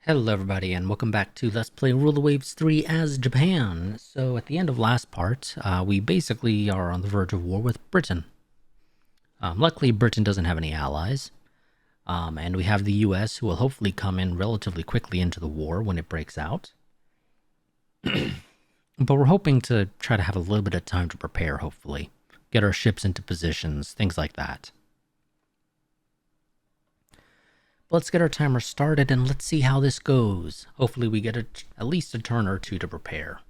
Hello everybody and welcome back to Let's Play Rule the Waves 3 as Japan. So at the end of last part, we basically are on the verge of war with Britain. Luckily Britain doesn't have any allies, and we have the US who will hopefully come in relatively quickly into the war when it breaks out. But we're hoping to try to have a little bit of time to prepare, hopefully. Get our ships into positions, things like that. Let's get our timer started and let's see how this goes. Hopefully we get at least a turn or two to prepare.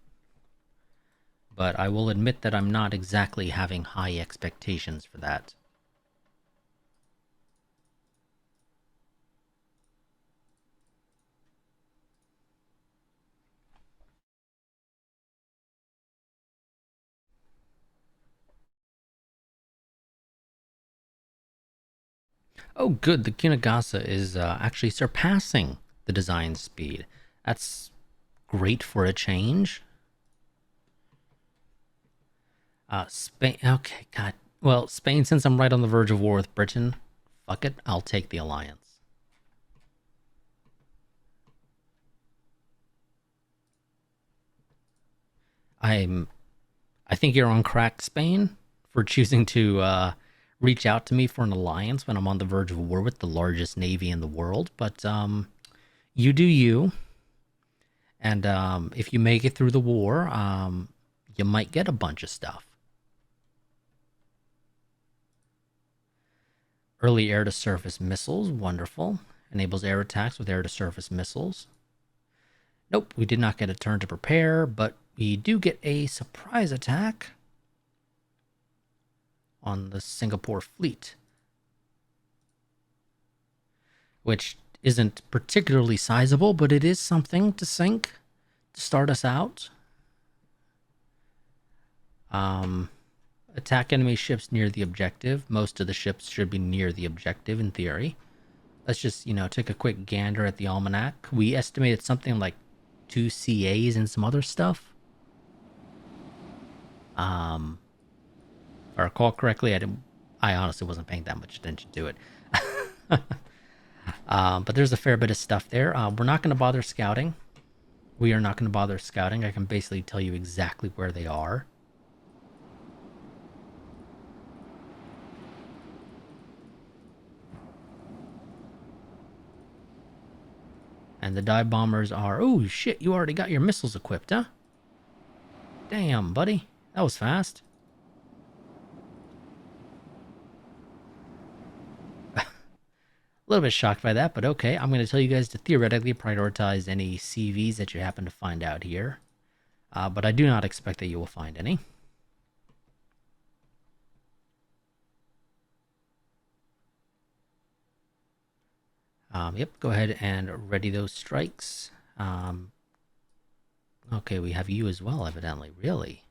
But I will admit that I'm not exactly having high expectations for that. Oh good, the Kinagasa is actually surpassing the design speed. That's great for a change. Spain, okay, God. Well, Spain, since I'm right on the verge of war with Britain, fuck it, I'll take the alliance. I think you're on crack, Spain, for choosing to reach out to me for an alliance when I'm on the verge of war with the largest navy in the world. But you do you, and if you make it through the war, you might get a bunch of stuff. Early air-to-surface missiles, wonderful. Enables air attacks with air-to-surface missiles. Nope, we did not get a turn to prepare, but we do get a surprise attack on the Singapore fleet, which isn't particularly sizable, but it is something to sink to start us out. Attack enemy ships near the objective. Most of the ships should be near the objective in theory. Let's just, take a quick gander at the almanac. We estimated something like 2 CAs and some other stuff. If I recall correctly, I honestly wasn't paying that much attention to it. But there's a fair bit of stuff there. We're not going to bother scouting. We are not going to bother scouting. I can basically tell you exactly where they are. And the dive bombers are... Oh, shit, you already got your missiles equipped, huh? Damn, buddy. That was fast. A little bit shocked by that, but okay. I'm going to tell you guys to theoretically prioritize any CVs that you happen to find out here. But I do not expect that you will find any. Yep, go ahead and ready those strikes. Okay, we have you as well, evidently. Really?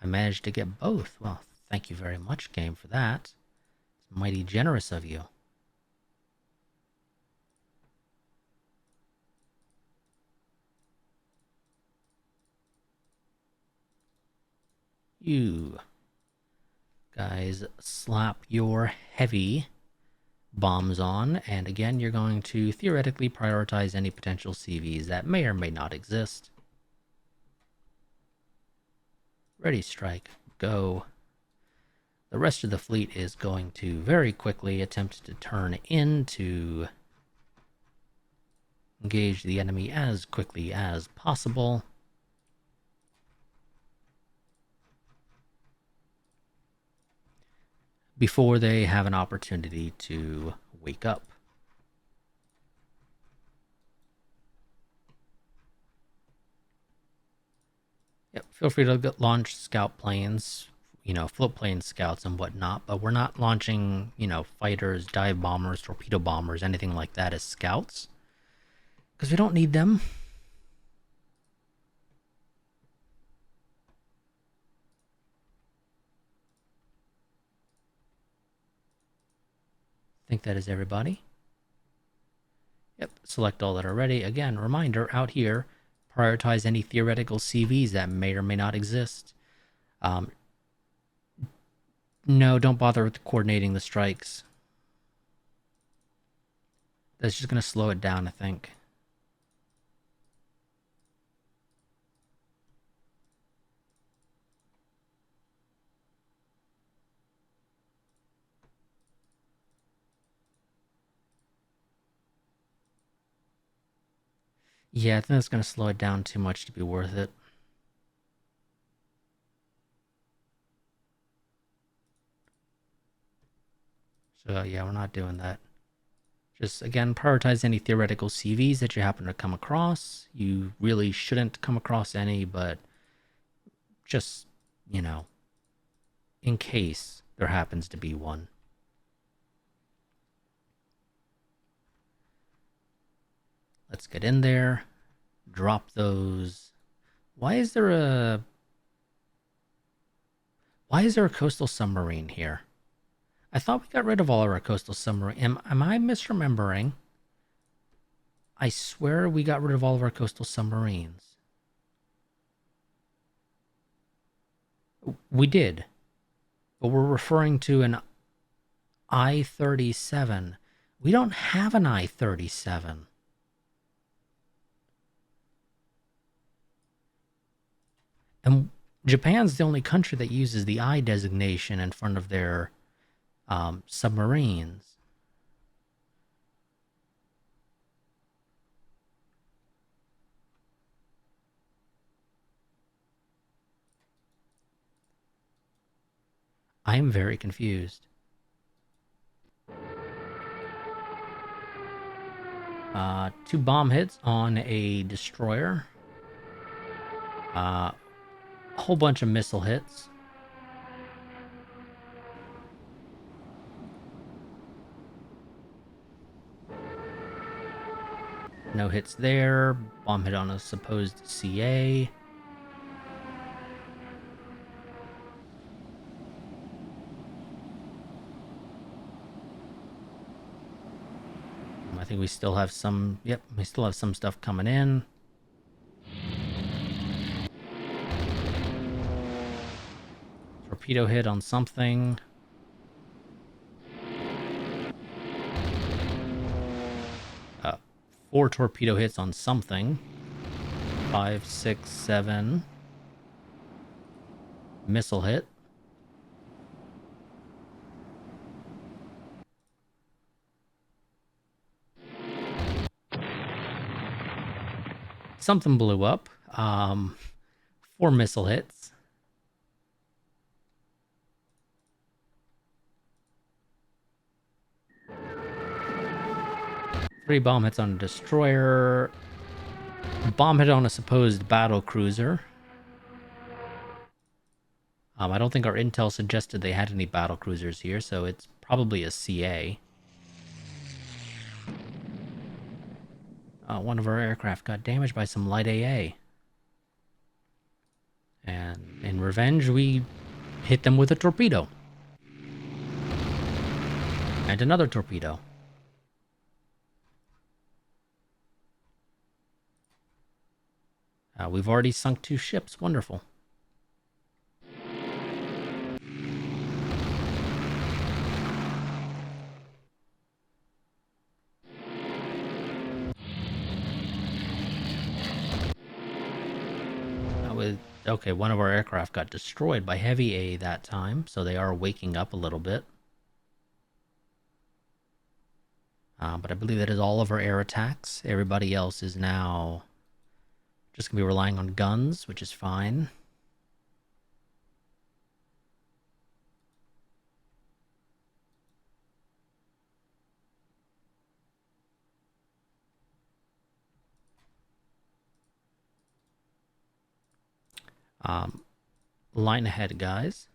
I managed to get both. Well, thank you very much, game, for that. It's mighty generous of you. You guys slap your heavy bombs on, and again, you're going to theoretically prioritize any potential CVs that may or may not exist. Ready, strike, go. The rest of the fleet is going to very quickly attempt to turn in to engage the enemy as quickly as possible. Before they have an opportunity to wake up. Yep, feel free to launch scout planes, float plane scouts and whatnot, but we're not launching, fighters, dive bombers, torpedo bombers, anything like that as scouts. Because we don't need them. I think that is everybody. Yep, select all that are ready. Again, reminder out here, prioritize any theoretical CVs that may or may not exist. No, don't bother with coordinating the strikes. That's just going to slow it down, I think. Yeah, I think that's going to slow it down too much to be worth it. So yeah, we're not doing that. Just again, prioritize any theoretical CVs that you happen to come across. You really shouldn't come across any, but just, you know, in case there happens to be one. Let's get in there, drop those. Why is there a coastal submarine here? I thought we got rid of all of our coastal submarine. Am I misremembering? I swear we got rid of all of our coastal submarines. We did, but we're referring to an I-37. We don't have an I-37. And Japan's the only country that uses the I designation in front of their submarines. I am very confused. Two bomb hits on a destroyer. A whole bunch of missile hits. No hits there. Bomb hit on a supposed CA. I think we still have some... Yep, we still have some stuff coming in. Torpedo hit on something. Four torpedo hits on something. 5, 6, 7. Missile hit. Something blew up. 4 missile hits. Three bomb hits on a destroyer. Bomb hit on a supposed battle cruiser. I don't think our intel suggested they had any battle cruisers here, so it's probably a CA. One of our aircraft got damaged by some light AA. And in revenge, we hit them with a torpedo. And another torpedo. We've already sunk 2 ships. Wonderful. Okay, one of our aircraft got destroyed by heavy A that time, so they are waking up a little bit. But I believe that is all of our air attacks. Everybody else is now just going to be relying on guns, which is fine. Line ahead, guys.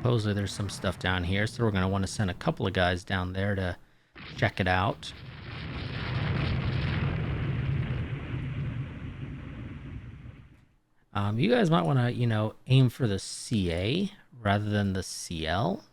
Supposedly there's some stuff down here, so we're going to want to send a couple of guys down there to check it out. You guys might want to, aim for the CA rather than the CL.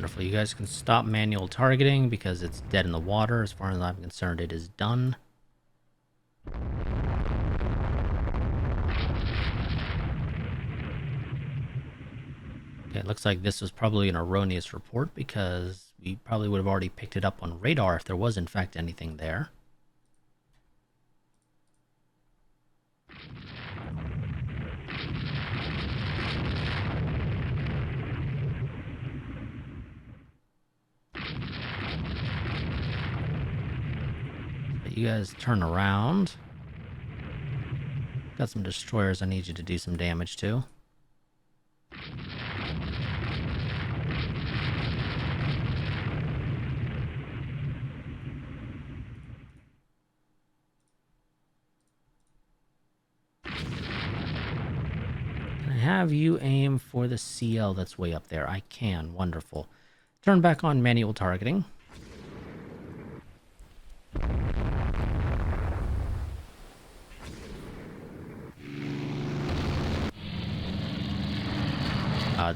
Wonderful. You guys can stop manual targeting because it's dead in the water. As far as I'm concerned, it is done. Okay, it looks like this was probably an erroneous report because we probably would have already picked it up on radar if there was in fact anything there. But you guys turn around. Got some destroyers I need you to do some damage to. Can I have you aim for the CL that's way up there? I can. Wonderful. Turn back on manual targeting.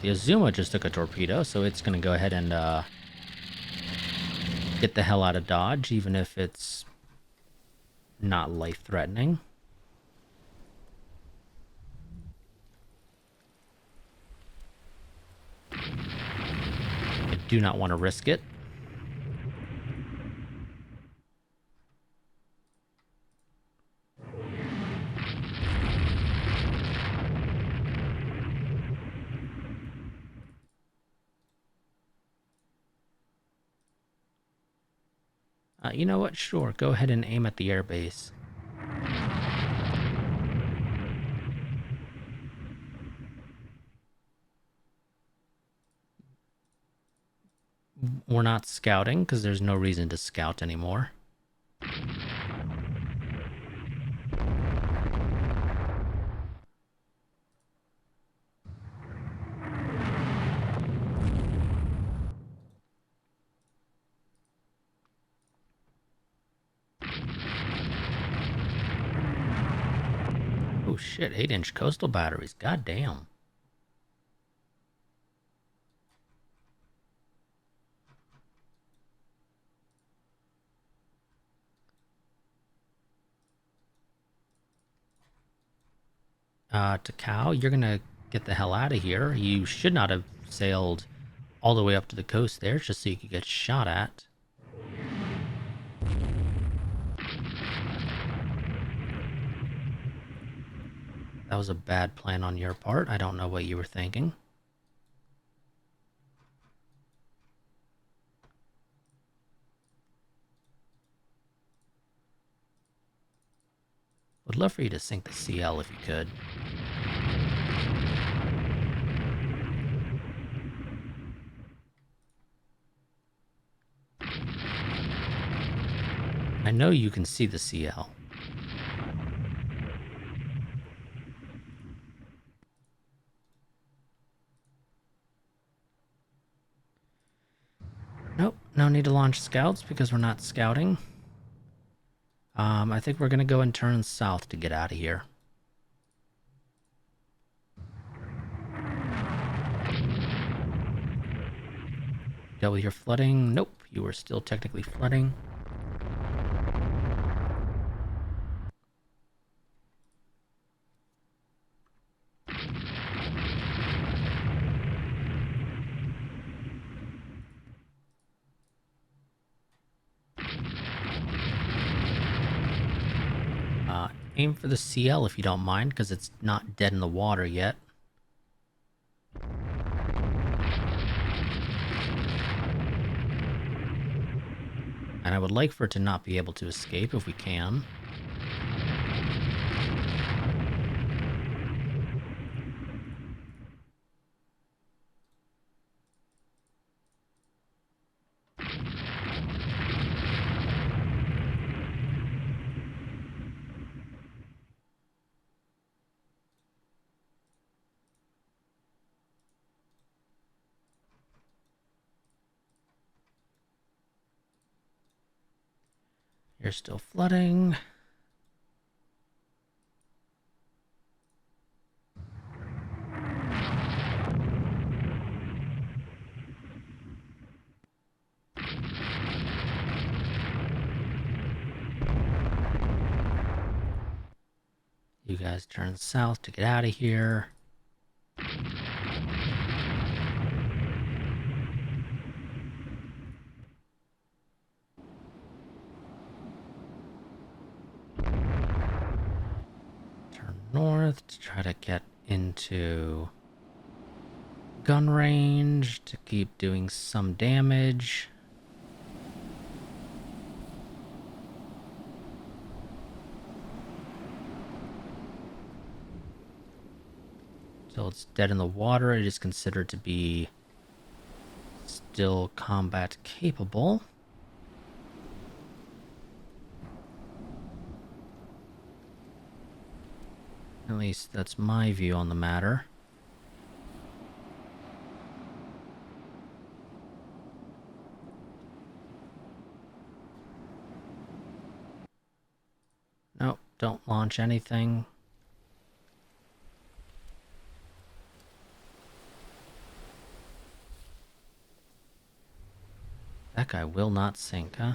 The Azuma just took a torpedo, so it's going to go ahead and get the hell out of Dodge, even if it's not life-threatening. I do not want to risk it. You know what? Sure, go ahead and aim at the airbase. We're not scouting because there's no reason to scout anymore. Oh shit, 8-inch coastal batteries, goddamn. Takao, you're gonna get the hell out of here. You should not have sailed all the way up to the coast there just so you could get shot at. That was a bad plan on your part. I don't know what you were thinking. Would love for you to sink the CL if you could. I know you can see the CL. Nope, no need to launch scouts because we're not scouting. I think we're gonna go and turn south to get out of here. Dealt with your flooding. Nope, you were still technically flooding. Aim for the CL if you don't mind, because it's not dead in the water yet. And I would like for it to not be able to escape if we can. You're still flooding. You guys turn south to get out of here. Turn north to try to get into gun range to keep doing some damage. Until it's dead in the water, it is considered to be still combat capable. At least that's my view on the matter. Nope, don't launch anything. That guy will not sink, huh?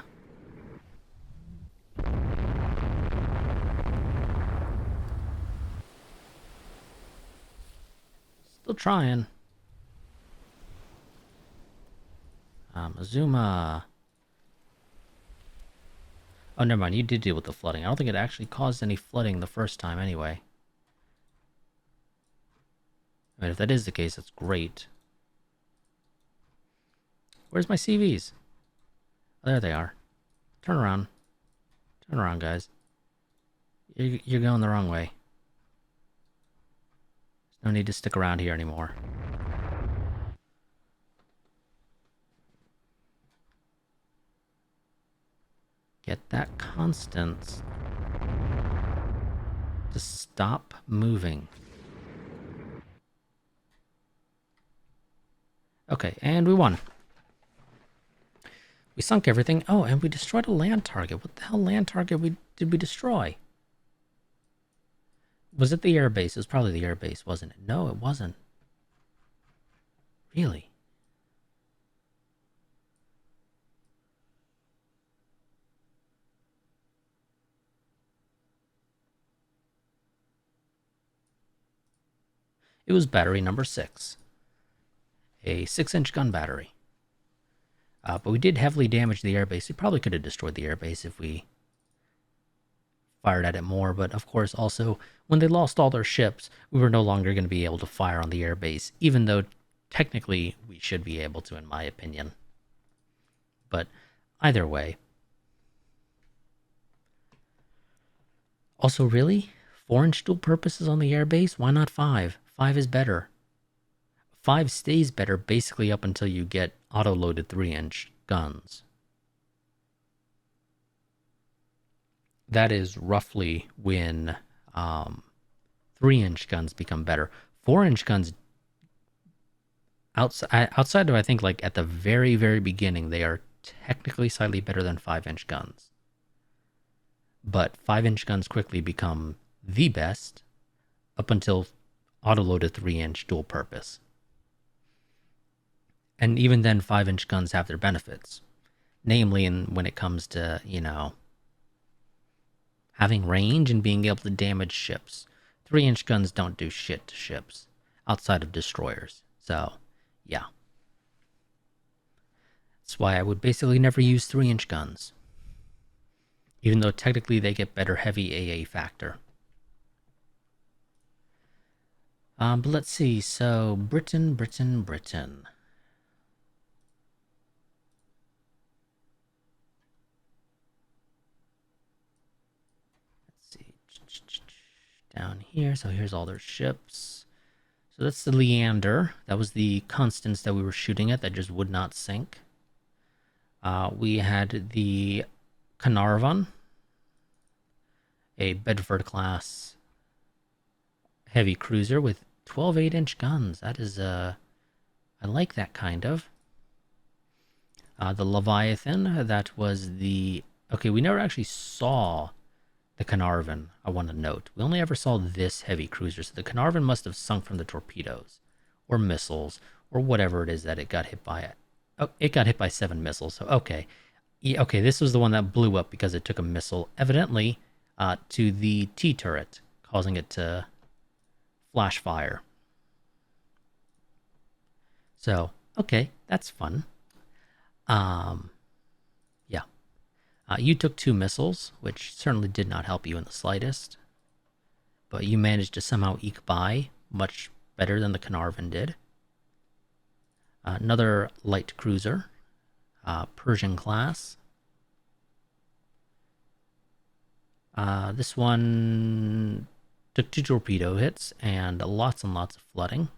Still trying. Azuma. Oh, never mind. You did deal with the flooding. I don't think it actually caused any flooding the first time anyway. I mean, if that is the case, that's great. Where's my CVs? Oh, there they are. Turn around. Turn around, guys. You're going the wrong way. There's no need to stick around here anymore. Get that Constance to stop moving. Okay, and we won. We sunk everything. Oh, and we destroyed a land target. What the hell land target did we destroy? Was it the airbase? It was probably the airbase, wasn't it? No, it wasn't. Really? It was battery number 6. A 6-inch gun battery. But we did heavily damage the airbase. We probably could have destroyed the airbase if we fired at it more. But of course, also, when they lost all their ships, we were no longer going to be able to fire on the airbase, even though technically we should be able to, in my opinion. But either way. Also, really? 4-inch dual purposes on the airbase? Why not 5? 5 is better. 5 stays better basically up until you get auto-loaded 3-inch guns. That is roughly when 3-inch guns become better. 4-inch guns, outside of I think like at the very, very beginning, they are technically slightly better than 5-inch guns. But 5-inch guns quickly become the best up until auto-loaded 3-inch dual purpose. And even then, 5-inch guns have their benefits. Namely, when it comes to, having range and being able to damage ships. 3-inch guns don't do shit to ships outside of destroyers. So, yeah. That's why I would basically never use 3-inch guns. Even though technically they get better heavy AA factor. But let's see. So, Britain. Down here, so here's all their ships. So that's the Leander. That was the Constance that we were shooting at that just would not sink. We had the Carnarvon, a Bedford-class heavy cruiser with 12 8-inch guns. That is, I like that kind of. The Leviathan, that was the... Okay, we never actually saw the Carnarvon, I want to note. We only ever saw this heavy cruiser, so the Carnarvon must have sunk from the torpedoes, or missiles, or whatever it is that it got hit by. Oh, it got hit by 7 missiles, so okay. Yeah, okay, this was the one that blew up because it took a missile, evidently, to the T-turret, causing it to flash fire. So, okay, that's fun. Yeah. You took 2 missiles, which certainly did not help you in the slightest. But you managed to somehow eke by much better than the Carnarvon did. Another light cruiser, Persian class. This one took 2 torpedo hits and lots of flooding.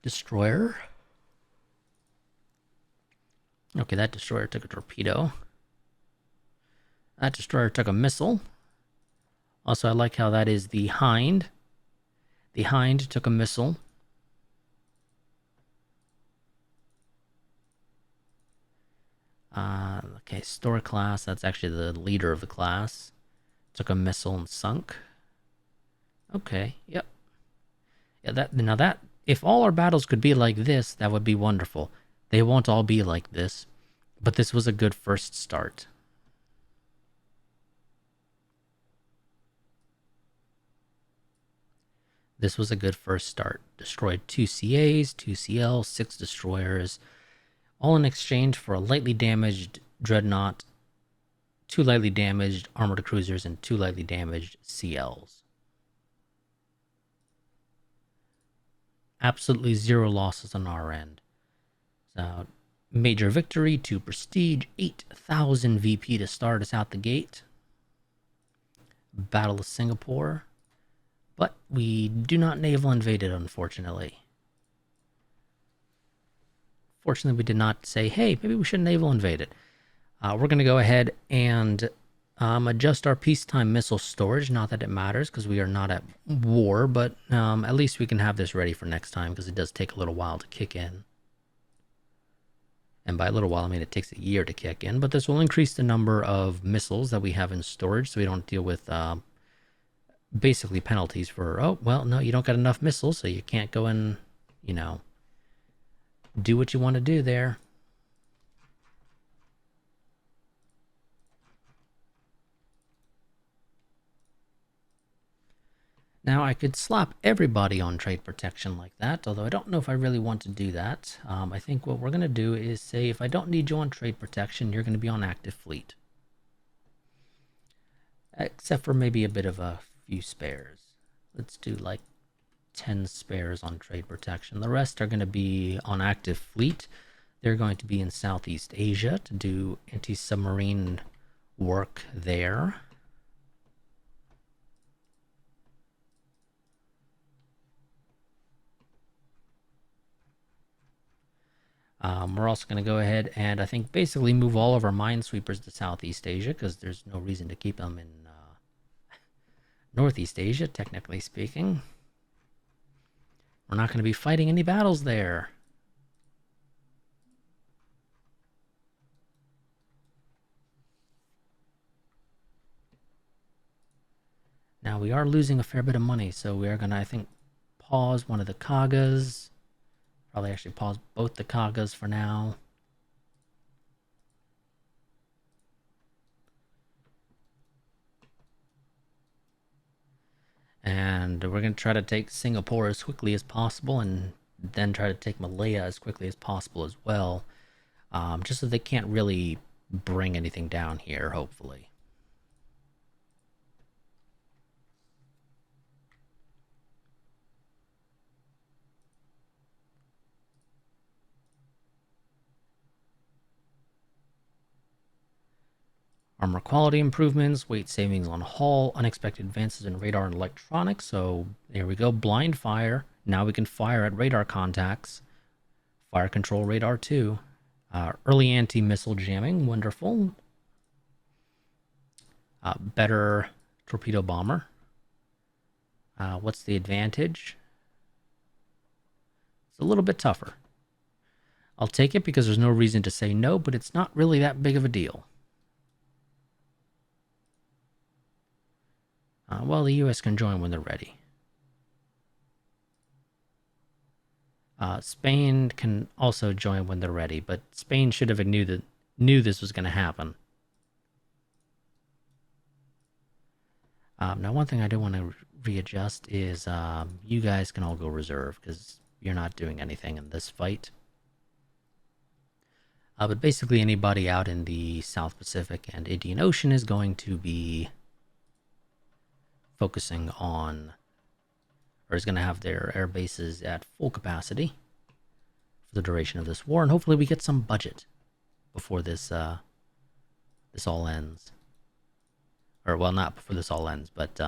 Destroyer. Okay, that destroyer took a torpedo. That destroyer took a missile. Also, I like how that is the Hind. The Hind took a missile. Okay, Store class, that's actually the leader of the class. Took a missile and sunk. Okay, yep. Yeah, now that, if all our battles could be like this, that would be wonderful. They won't all be like this, but this was a good first start. This was a good first start. Destroyed 2 CAs, 2 CLs, 6 destroyers, all in exchange for a lightly damaged dreadnought, 2 lightly damaged armored cruisers, and 2 lightly damaged CLs. Absolutely 0 losses on our end. So, major victory, 2 prestige, 8,000 VP to start us out the gate. Battle of Singapore. But we do not naval invade it, unfortunately. Fortunately, we did not say, hey, maybe we should naval invade it. We're going to go ahead and adjust our peacetime missile storage. Not that it matters, because we are not at war, but at least we can have this ready for next time, because it does take a little while to kick in. And by a little while, I mean it takes a year to kick in, but this will increase the number of missiles that we have in storage, so we don't deal with basically penalties for, oh, well, no, you don't got enough missiles, so you can't go and, you know, do what you want to do there. Now, I could slap everybody on trade protection like that, although I don't know if I really want to do that. I think what we're going to do is say, if I don't need you on trade protection, you're going to be on active fleet. Except for maybe a bit of a few spares. Let's do like 10 spares on trade protection. The rest are going to be on active fleet. They're going to be in Southeast Asia to do anti-submarine work there. We're also going to go ahead and I think basically move all of our minesweepers to Southeast Asia, because there's no reason to keep them in Northeast Asia, technically speaking. We're not going to be fighting any battles there. Now, we are losing a fair bit of money, so we are going to, I think, pause one of the Kagas. Probably actually pause both the Kagas for now. And we're going to try to take Singapore as quickly as possible, and then try to take Malaya as quickly as possible as well. Just so they can't really bring anything down here, hopefully. Armor quality improvements, weight savings on hull, unexpected advances in radar and electronics. So there we go, blind fire. Now we can fire at radar contacts. Fire control radar too. Early anti-missile jamming, wonderful. Better torpedo bomber. What's the advantage? It's a little bit tougher. I'll take it because there's no reason to say no, but it's not really that big of a deal. Well, the U.S. can join when they're ready. Spain can also join when they're ready, but Spain should have knew this was going to happen. Now, one thing I do want to readjust is you guys can all go reserve because you're not doing anything in this fight. But basically, anybody out in the South Pacific and Indian Ocean is going to be focusing on, or is going to have their air bases at full capacity for the duration of this war, and hopefully we get some budget before this this all ends. Or, well, not before this all ends, but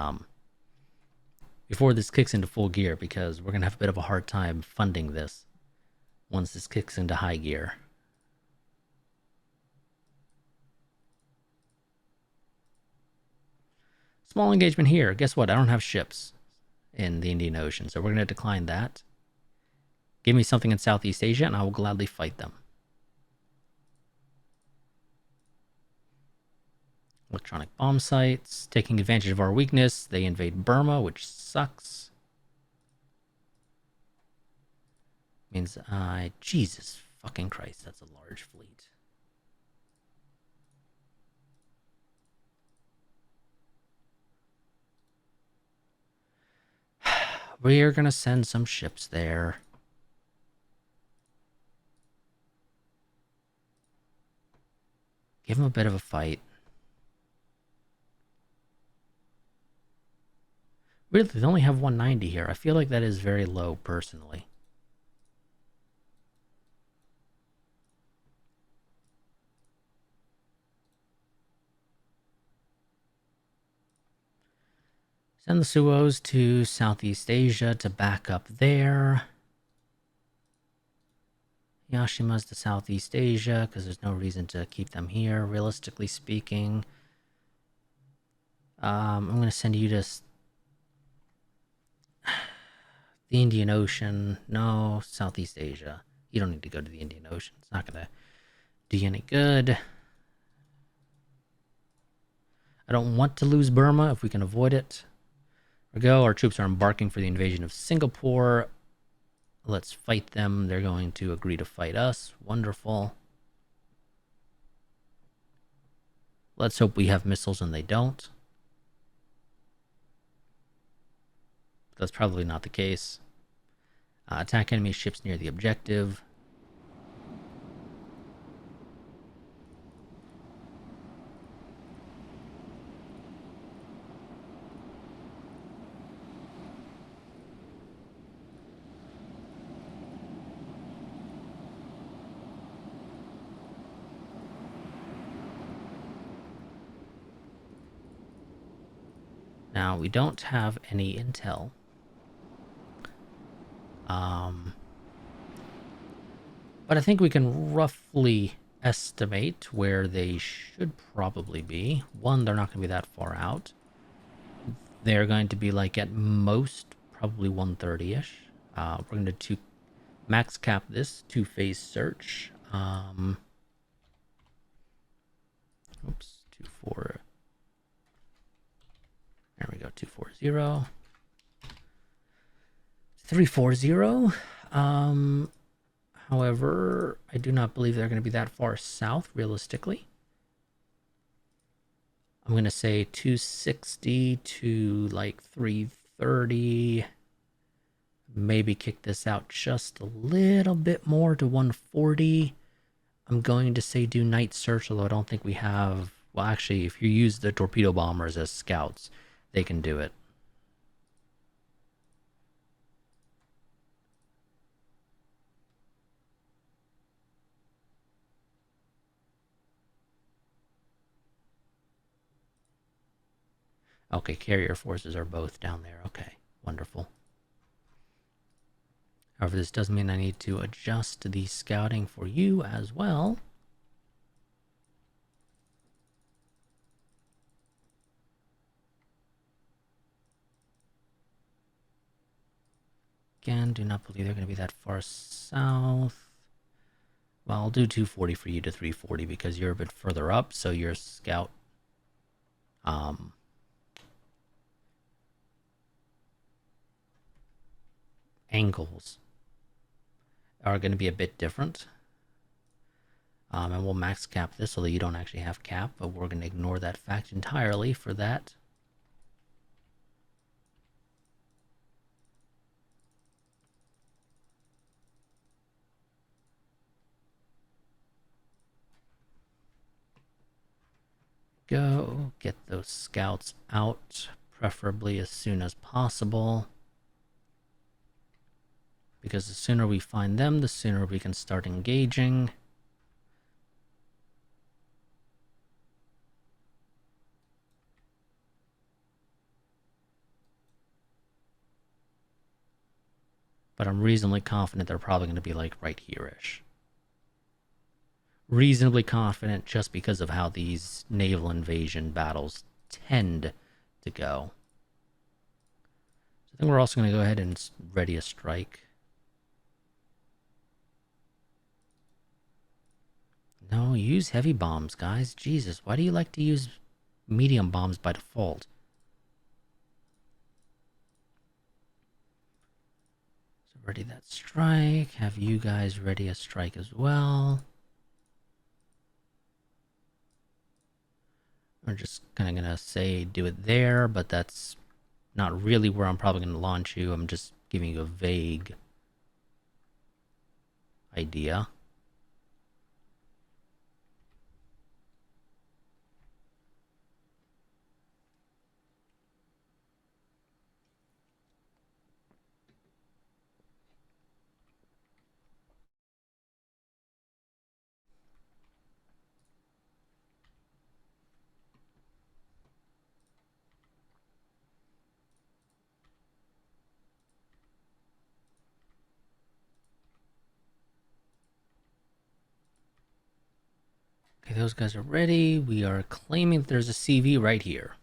before this kicks into full gear, because we're going to have a bit of a hard time funding this once this kicks into high gear. Small engagement here. Guess what? I don't have ships in the Indian Ocean, so we're going to decline that. Give me something in Southeast Asia, and I will gladly fight them. Electronic bomb sites. Taking advantage of our weakness, they invade Burma, which sucks. Means, Jesus fucking Christ, that's a large fleet. We're gonna send some ships there. Give them a bit of a fight. Really, they only have 190 here. I feel like that is very low, personally. Send the Suos to Southeast Asia to back up there. Yashima's to Southeast Asia, because there's no reason to keep them here, realistically speaking. I'm going to send you to the Indian Ocean. No, Southeast Asia. You don't need to go to the Indian Ocean. It's not going to do you any good. I don't want to lose Burma if we can avoid it. There we go. Our troops are embarking for the invasion of Singapore. Let's fight them. They're going to agree to fight us. Wonderful. Let's hope we have missiles and they don't. That's probably not the case. Attack enemy ships near the objective. Now, we don't have any intel. But I think we can roughly estimate where they should probably be. One, they're not going to be that far out. They're going to be like at most probably 130-ish. We're going to max cap this two-phase search. Oops, 24. There we go, 240. 340. However, I do not believe they're going to be that far south, realistically. I'm going to say 260 to like 330. Maybe kick this out just a little bit more to 140. I'm going to say do night search, although I don't think we have... Well, actually, if you use the torpedo bombers as scouts, they can do it. Okay, carrier forces are both down there. Okay, wonderful. However, this does mean I need to adjust the scouting for you as well. Again, do not believe they're going to be that far south. Well, I'll do 240 for you to 340 because you're a bit further up, so your scout angles are going to be a bit different. And we'll max cap this so that you don't actually have cap, but we're going to ignore that fact entirely for that. go. Get those scouts out, preferably as soon as possible. Because the sooner we find them, the sooner we can start engaging. But I'm reasonably confident they're probably going to be like right here-ish. Reasonably confident just because of how these naval invasion battles tend to go. So I think we're also going to go ahead and ready a strike. No, use heavy bombs, guys. Jesus, why do you like to use medium bombs by default? So ready that strike. Have you guys ready a strike as well. We're just kind of going to say do it there, but that's not really where I'm probably going to launch you. I'm just giving you a vague idea. Okay, those guys are ready. We are claiming that there's a CV right here.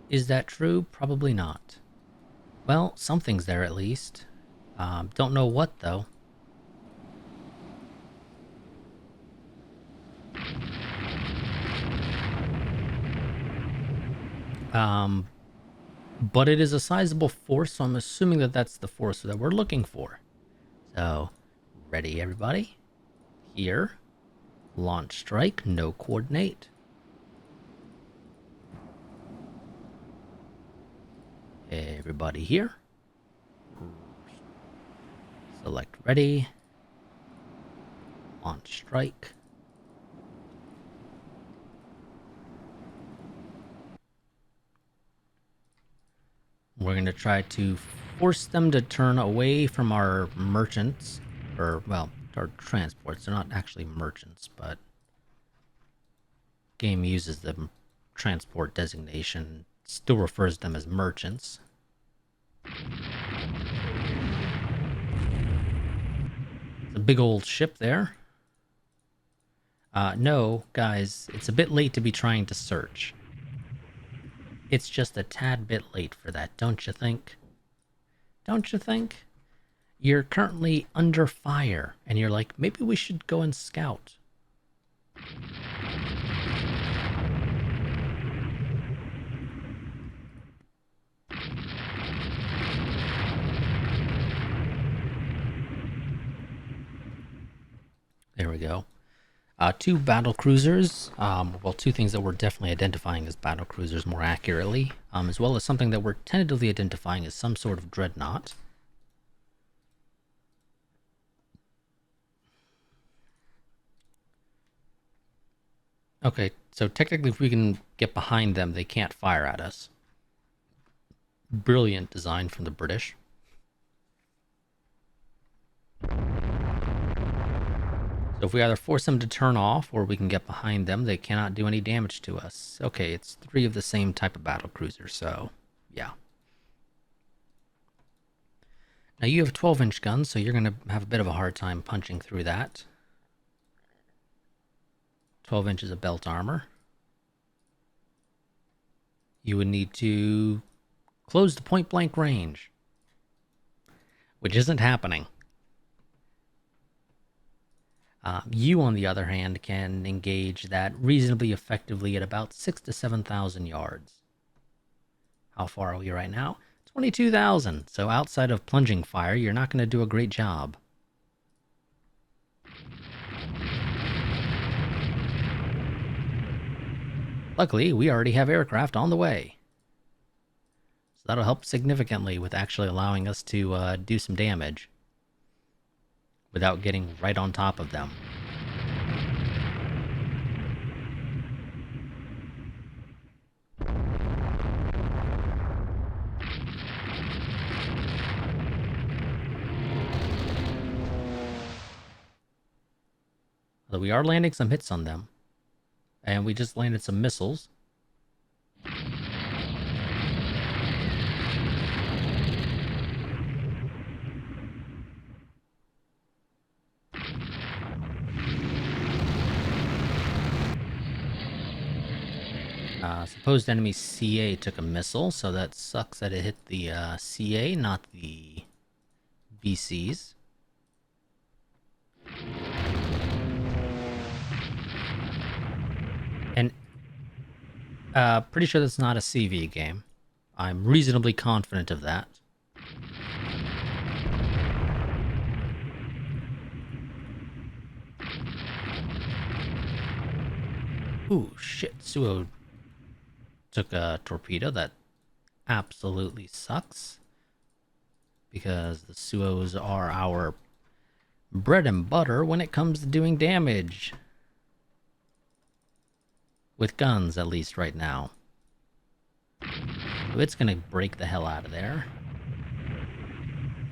Is that true? Probably not. Well, something's there at least. Don't know what, though. But it is a sizable force, so I'm assuming that that's the force that we're looking for. So, ready, everybody? Here. Launch strike, no coordinate. Everybody here. Select ready. Launch strike. We're going to try to force them to turn away from our merchants, or, well, our transports. They're not actually merchants, but game uses the transport designation, still refers to them as merchants. It's a big old ship there. No, guys, it's a bit late to be trying to search. It's just a tad bit late for that, don't you think? Don't you think? You're currently under fire, and you're like, maybe we should go and scout. There we go. Two battle cruisers. Well, two things that we're definitely identifying as battle cruisers more accurately, as well as something that we're tentatively identifying as some sort of dreadnought. Okay, so technically if we can get behind them, they can't fire at us. Brilliant design from the British. So if we either force them to turn off or we can get behind them, they cannot do any damage to us. Okay, it's three of the same type of battle cruiser, so yeah. Now you have 12-inch guns, so you're going to have a bit of a hard time punching through that. 12 inches of belt armor. You would need to close the point-blank range, which isn't happening. You, on the other hand, can engage that reasonably effectively at about 6,000 to 7,000 yards. How far are we right now? 22,000. So outside of plunging fire, you're not going to do a great job. Luckily, we already have aircraft on the way. So that'll help significantly with actually allowing us to do some damage without getting right on top of them. Although we are landing some hits on them. And we just landed some missiles. Supposed enemy CA took a missile, so that sucks that it hit the CA, not the BCs. And pretty sure that's not a CV game. I'm reasonably confident of that. Ooh, shit. Suo took a torpedo. That absolutely sucks. Because the Suos are our bread and butter when it comes to doing damage. With guns, at least right now. So it's gonna break the hell out of there.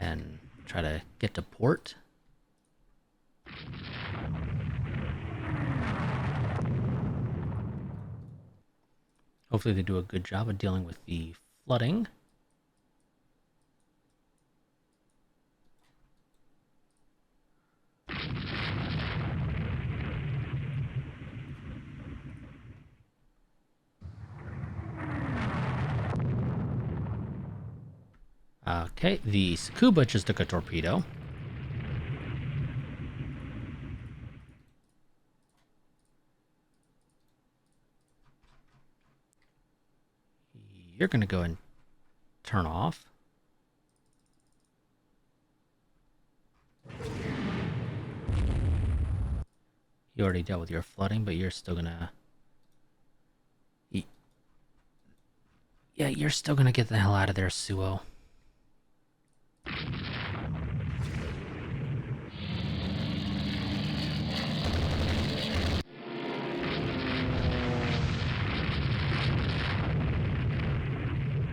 And try to get to port. Hopefully they do a good job of dealing with the flooding. Okay, the Tsukuba just took a torpedo. You're gonna go and turn off. You already dealt with your flooding, but you're still gonna... Yeah, you're still gonna get the hell out of there, Suo.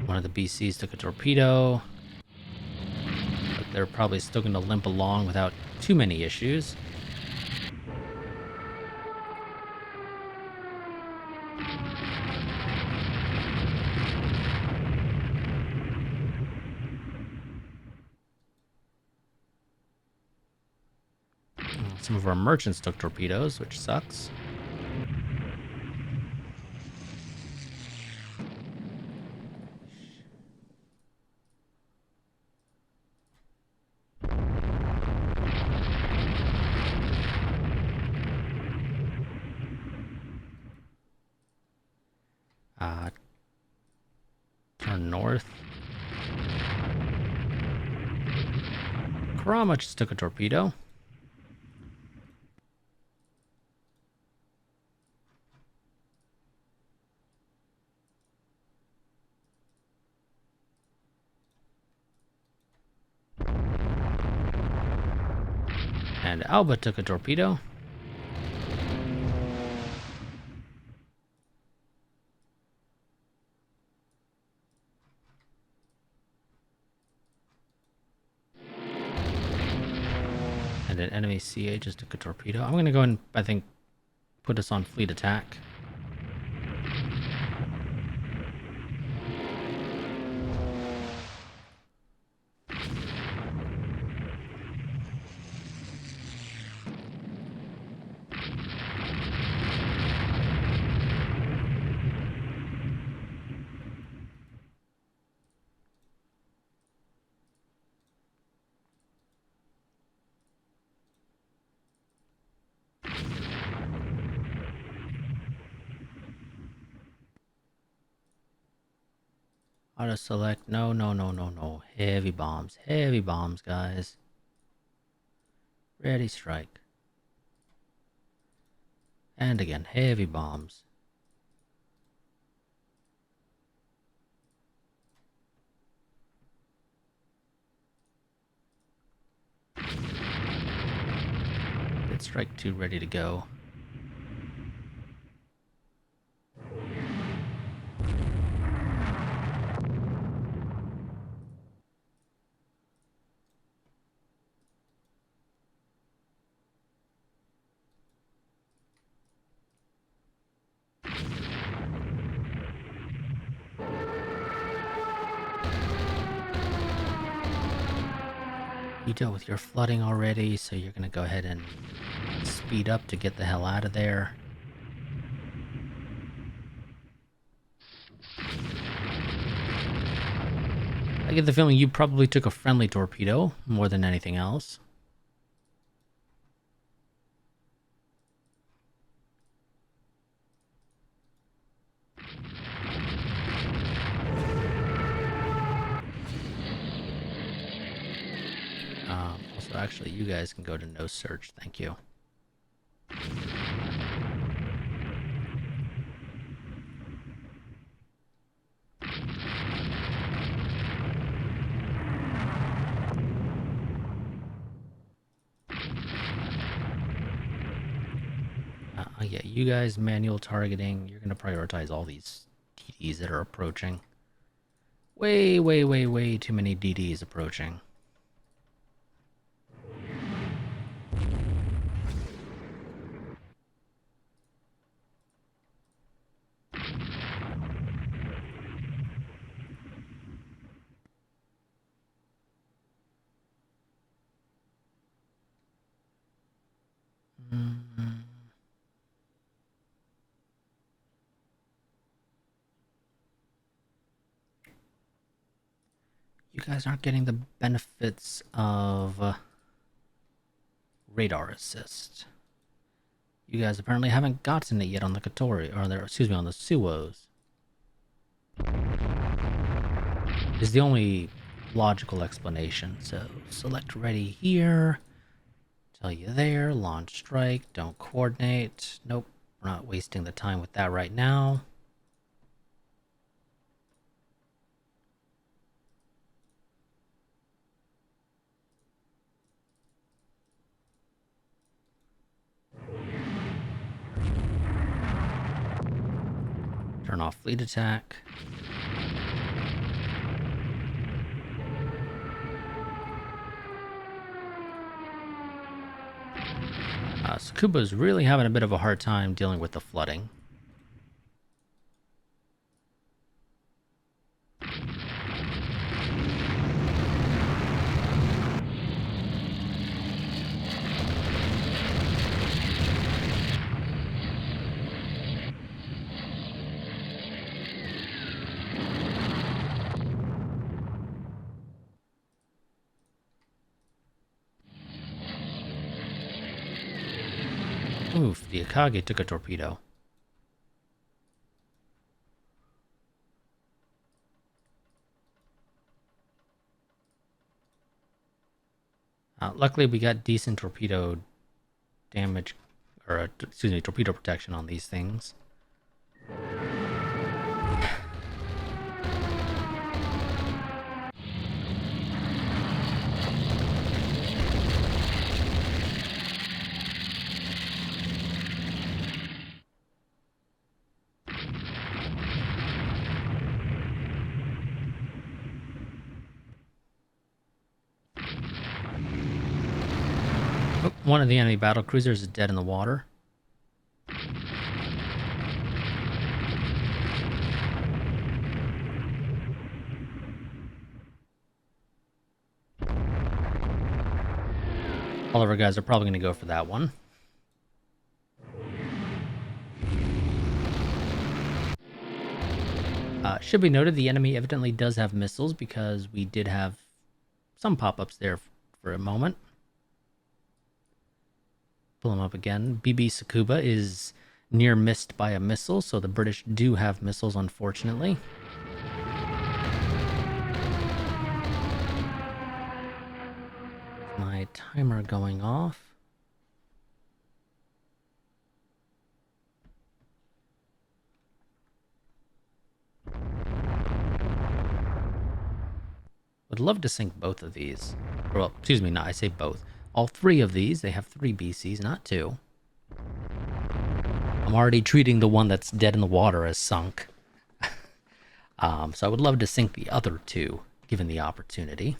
One of the BCs took a torpedo. But they're probably still gonna limp along without too many issues. Some of our merchants took torpedoes, which sucks. Turn north. Kurama just took a torpedo. And Alba took a torpedo. And an enemy CA just took a torpedo. I'm gonna go and, I think, put us on fleet attack. Auto select. No, no, no, no, no. Heavy bombs. Heavy bombs, guys. Ready, strike. And again, heavy bombs. Hit strike 2 ready to go. You dealt with your flooding already, so you're gonna go ahead and speed up to get the hell out of there. I get the feeling you probably took a friendly torpedo more than anything else. Also, actually, you guys can go to no search. Thank you. Yeah, you guys manual targeting. You're gonna prioritize all these DDs that are approaching. Way, way, way, way too many DDs approaching. You guys aren't getting the benefits of radar assist. You guys apparently haven't gotten it yet on the Katori, or excuse me, on the Suos. Is the only logical explanation. So select ready here. Tell you there. Launch strike. Don't coordinate. Nope. We're not wasting the time with that right now. Turn off fleet attack. Tsukuba's really having a bit of a hard time dealing with the flooding. Oof, the Akage took a torpedo. Luckily, we got decent torpedo damage, or excuse me, torpedo protection on these things. Oh, one of the enemy battle cruisers is dead in the water. All of our guys are probably going to go for that one. Should be noted, the enemy evidently does have missiles because we did have some pop-ups there for a moment. Pull them up again. BB Tsukuba is near missed by a missile, so the British do have missiles, unfortunately. My timer going off. Would love to sink both of these. Or, well, excuse me, no, I say both. All three of these. They have 3 BCs, not 2. I'm already treating the one that's dead in the water as sunk. So I would love to sink the other 2, given the opportunity.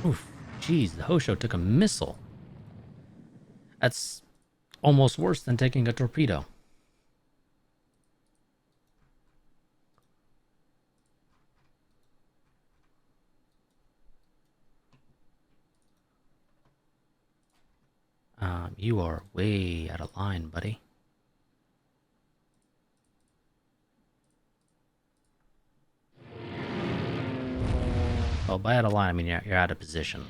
Oof, jeez, the Hosho took a missile. That's almost worse than taking a torpedo. You are way out of line, buddy. Well, by out of line, I mean you're out of position.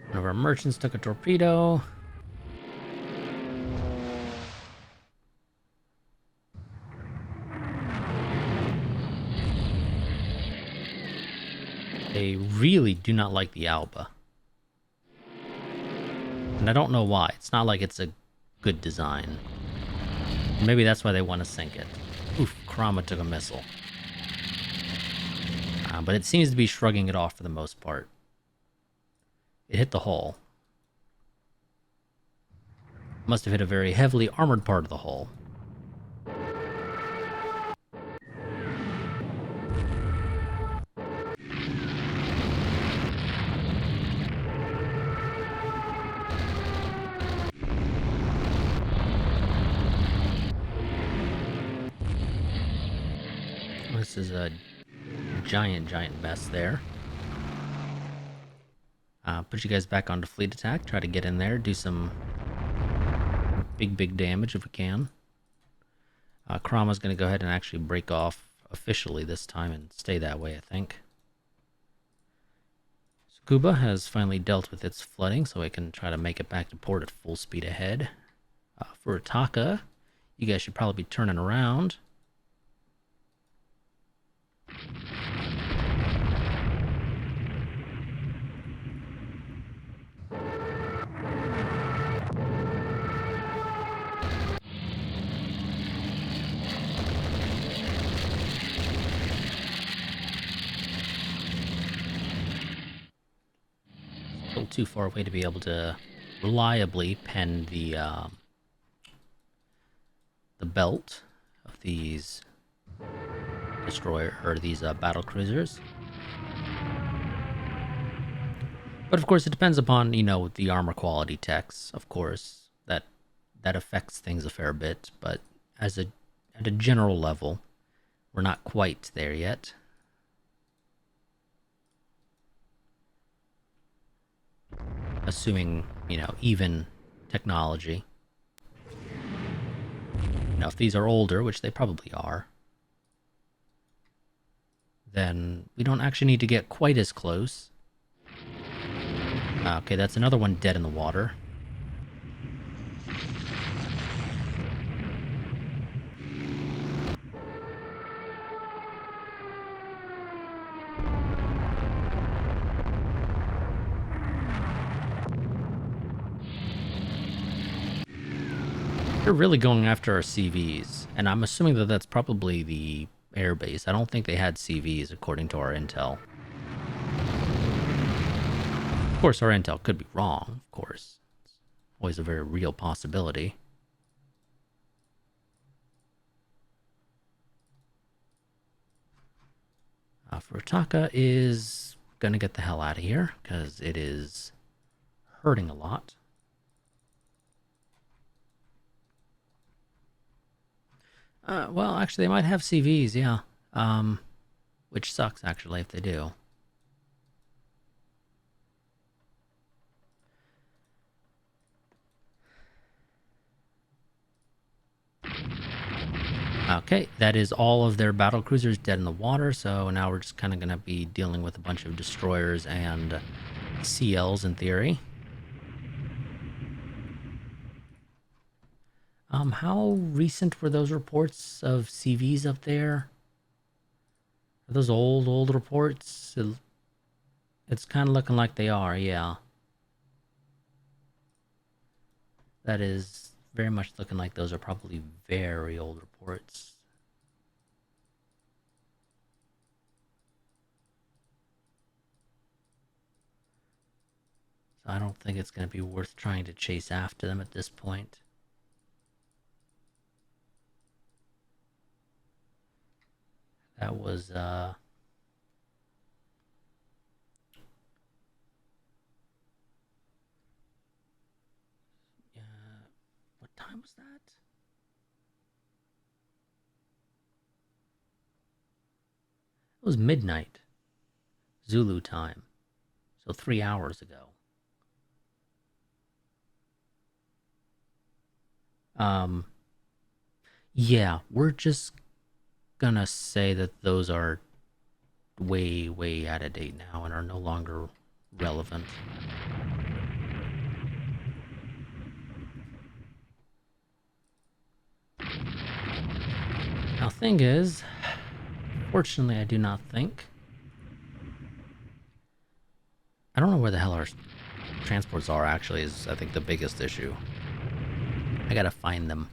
One of our merchants took a torpedo. They really do not like the Alba. And I don't know why. It's not like it's a good design. Maybe that's why they want to sink it. Oof, Krama took a missile. But it seems to be shrugging it off for the most part. It hit the hull. Must have hit a very heavily armored part of the hull. This is a giant mess there. Put you guys back onto fleet attack. Try to get in there. Do some big damage if we can. Krama's going to go ahead and actually break off officially this time and stay that way, I think. Tsukuba has finally dealt with its flooding, so it can try to make it back to port at full speed ahead. For Taka, you guys should probably be turning around. Still too far away to be able to reliably pen the belt of these battle cruisers. But of course, it depends upon, the armor quality techs. Of course, that affects things a fair bit. But at a general level, we're not quite there yet. Assuming, even technology. Now, if these are older, which they probably are, then we don't actually need to get quite as close. Okay, that's another one dead in the water. They're really going after our CVs, and I'm assuming that that's probably the airbase. I don't think they had CVs according to our intel. Of course, our intel could be wrong, of course. It's always a very real possibility. Furutaka is gonna get the hell out of here, because it is hurting a lot. Well, actually, they might have CVs, yeah. Which sucks, actually, if they do. Okay, that is all of their battle cruisers dead in the water, so now we're just kind of going to be dealing with a bunch of destroyers and CLs in theory. How recent were those reports of CVs up there? Are those old reports? It's kind of looking like they are, yeah. That is very much looking like those are probably very old reports. So I don't think it's going to be worth trying to chase after them at this point. That was, time was that? It was midnight. Zulu time. So 3 hours ago. Yeah, we're just gonna say that those are way, way out of date now and are no longer relevant. Now, thing is, fortunately, I do not think. I don't know where the hell our transports are, actually, is I think the biggest issue. I gotta find them.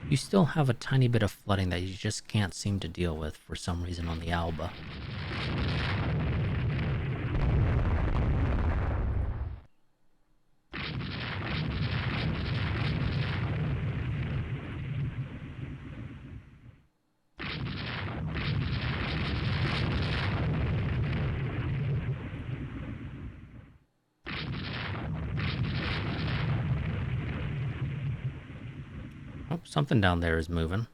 You still have a tiny bit of flooding that you just can't seem to deal with for some reason on the Alba. Oh, something down there is moving.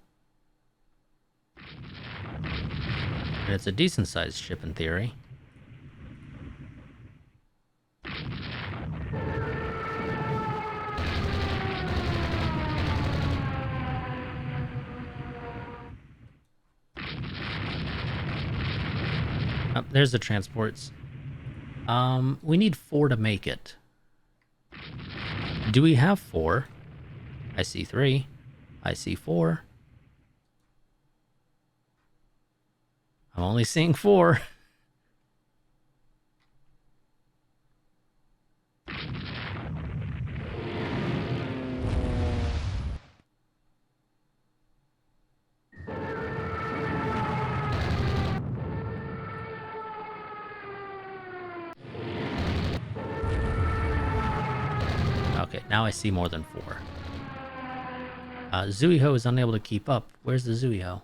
And it's a decent-sized ship in theory. Oh, there's the transports. We need 4 to make it. Do we have 4? I see 3. I see 4. I'm only seeing 4. Okay, now I see more than 4. Zuiho is unable to keep up. Where's the Zuiho?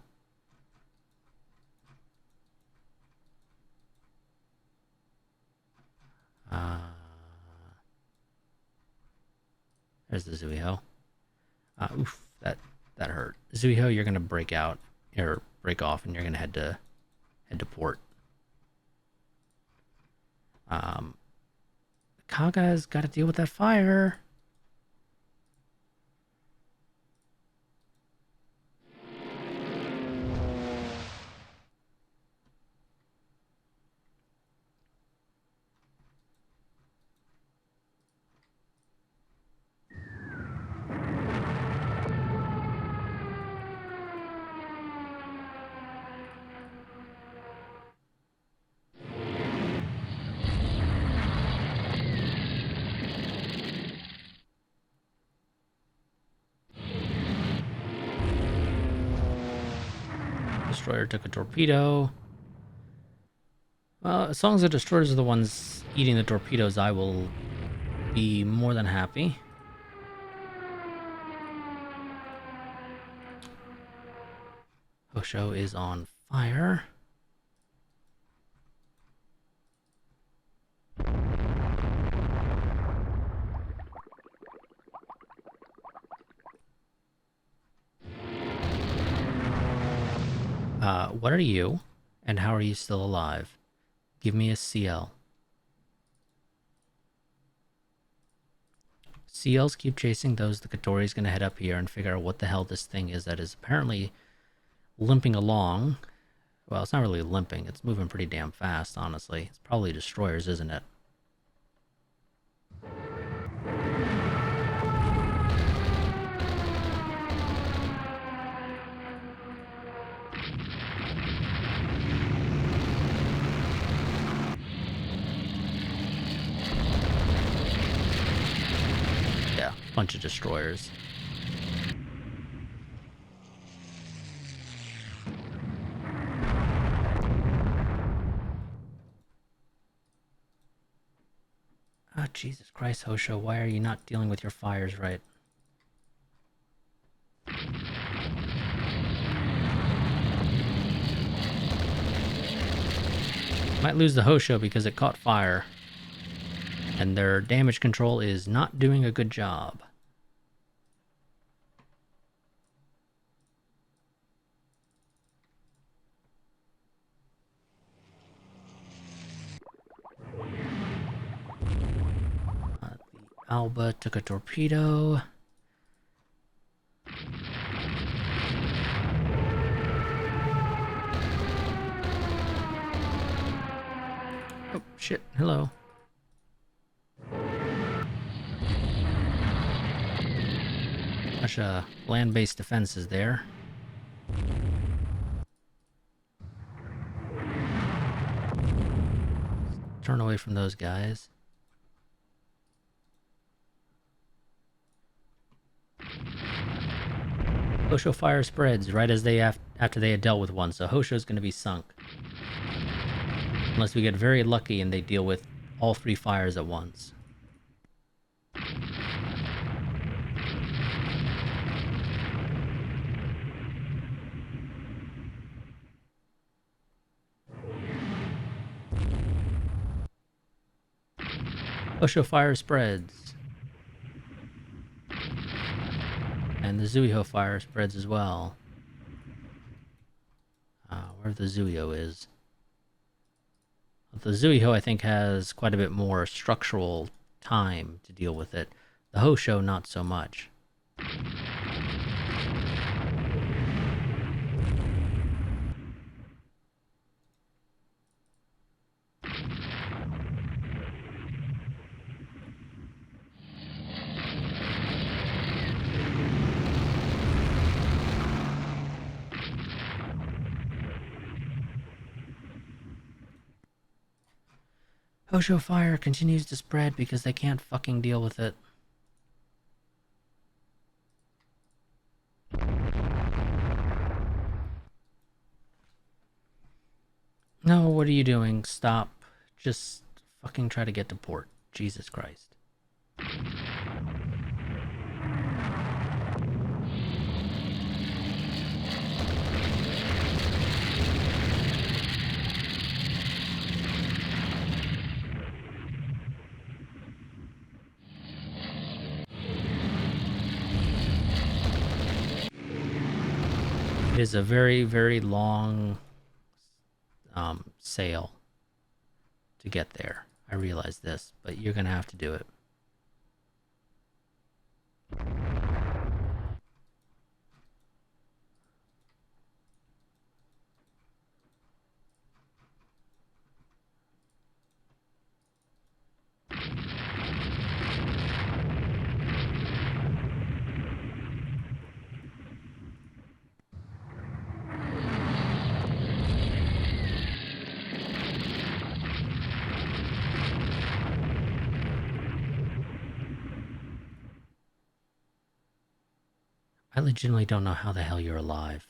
There's the Zuiho. Oof, that hurt. Zuiho, you're gonna break out or break off, and you're gonna head to port. Kaga's got to deal with that fire. Destroyer took a torpedo. Well, as long as the destroyers are the ones eating the torpedoes, I will be more than happy. Hosho is on fire. What are you? And how are you still alive? Give me a CL. CLs keep chasing those. The Katori's gonna head up here and figure out what the hell this thing is that is apparently limping along. Well, it's not really limping. It's moving pretty damn fast, honestly. It's probably destroyers, isn't it? Yeah, bunch of destroyers. Ah, Jesus Christ, Hosho, why are you not dealing with your fires right? Might lose the Hosho because it caught fire. And their damage control is not doing a good job. The Alba took a torpedo. Oh, shit. Hello. Bunch of land-based defenses there. Turn away from those guys. Hosho fire spreads right as they after they had dealt with one, so Hosho's going to be sunk. Unless we get very lucky and they deal with all three fires at once. Hosho fire spreads. And the Zuiho fire spreads as well. Where the Zuiho is. The Zuiho, I think, has quite a bit more structural time to deal with it. The Hosho, not so much. Hosho fire continues to spread because they can't fucking deal with it. No, what are you doing? Stop. Just fucking try to get to port. Jesus Christ. It is a very, very long sail to get there. I realize this, but you're gonna have to do it. I legitimately don't know how the hell you're alive.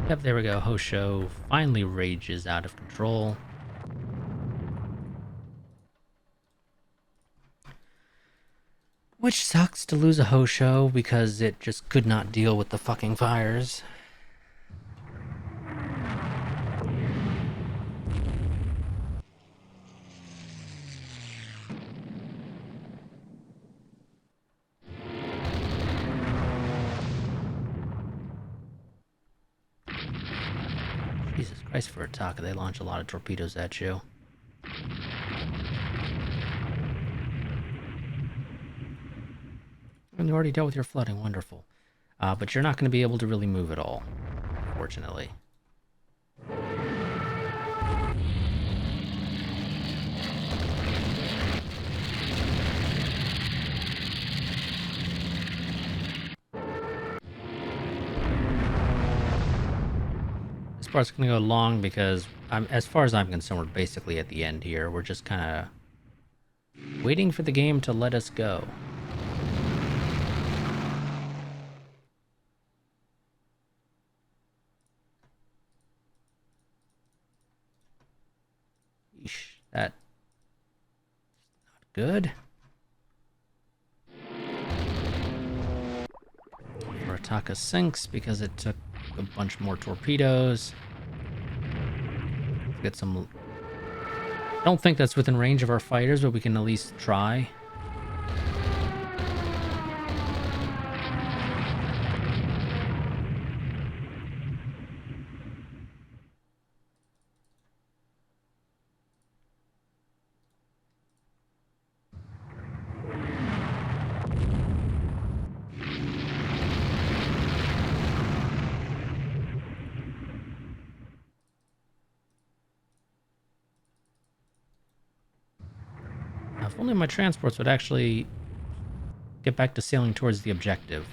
Yep, there we go. Hosho finally rages out of control. Which sucks to lose a Hosho because it just could not deal with the fucking fires. Jesus Christ, for Ataka, they launch a lot of torpedoes at you. And you already dealt with your flooding, wonderful. But you're not going to be able to really move at all, fortunately. This part's going to go long because, as far as I'm concerned, we're basically at the end here. We're just kind of waiting for the game to let us go. good. Rataka sinks because it took a bunch more torpedoes. Let's get some... I don't think that's within range of our fighters, but we can at least try. If only my transports would actually get back to sailing towards the objective.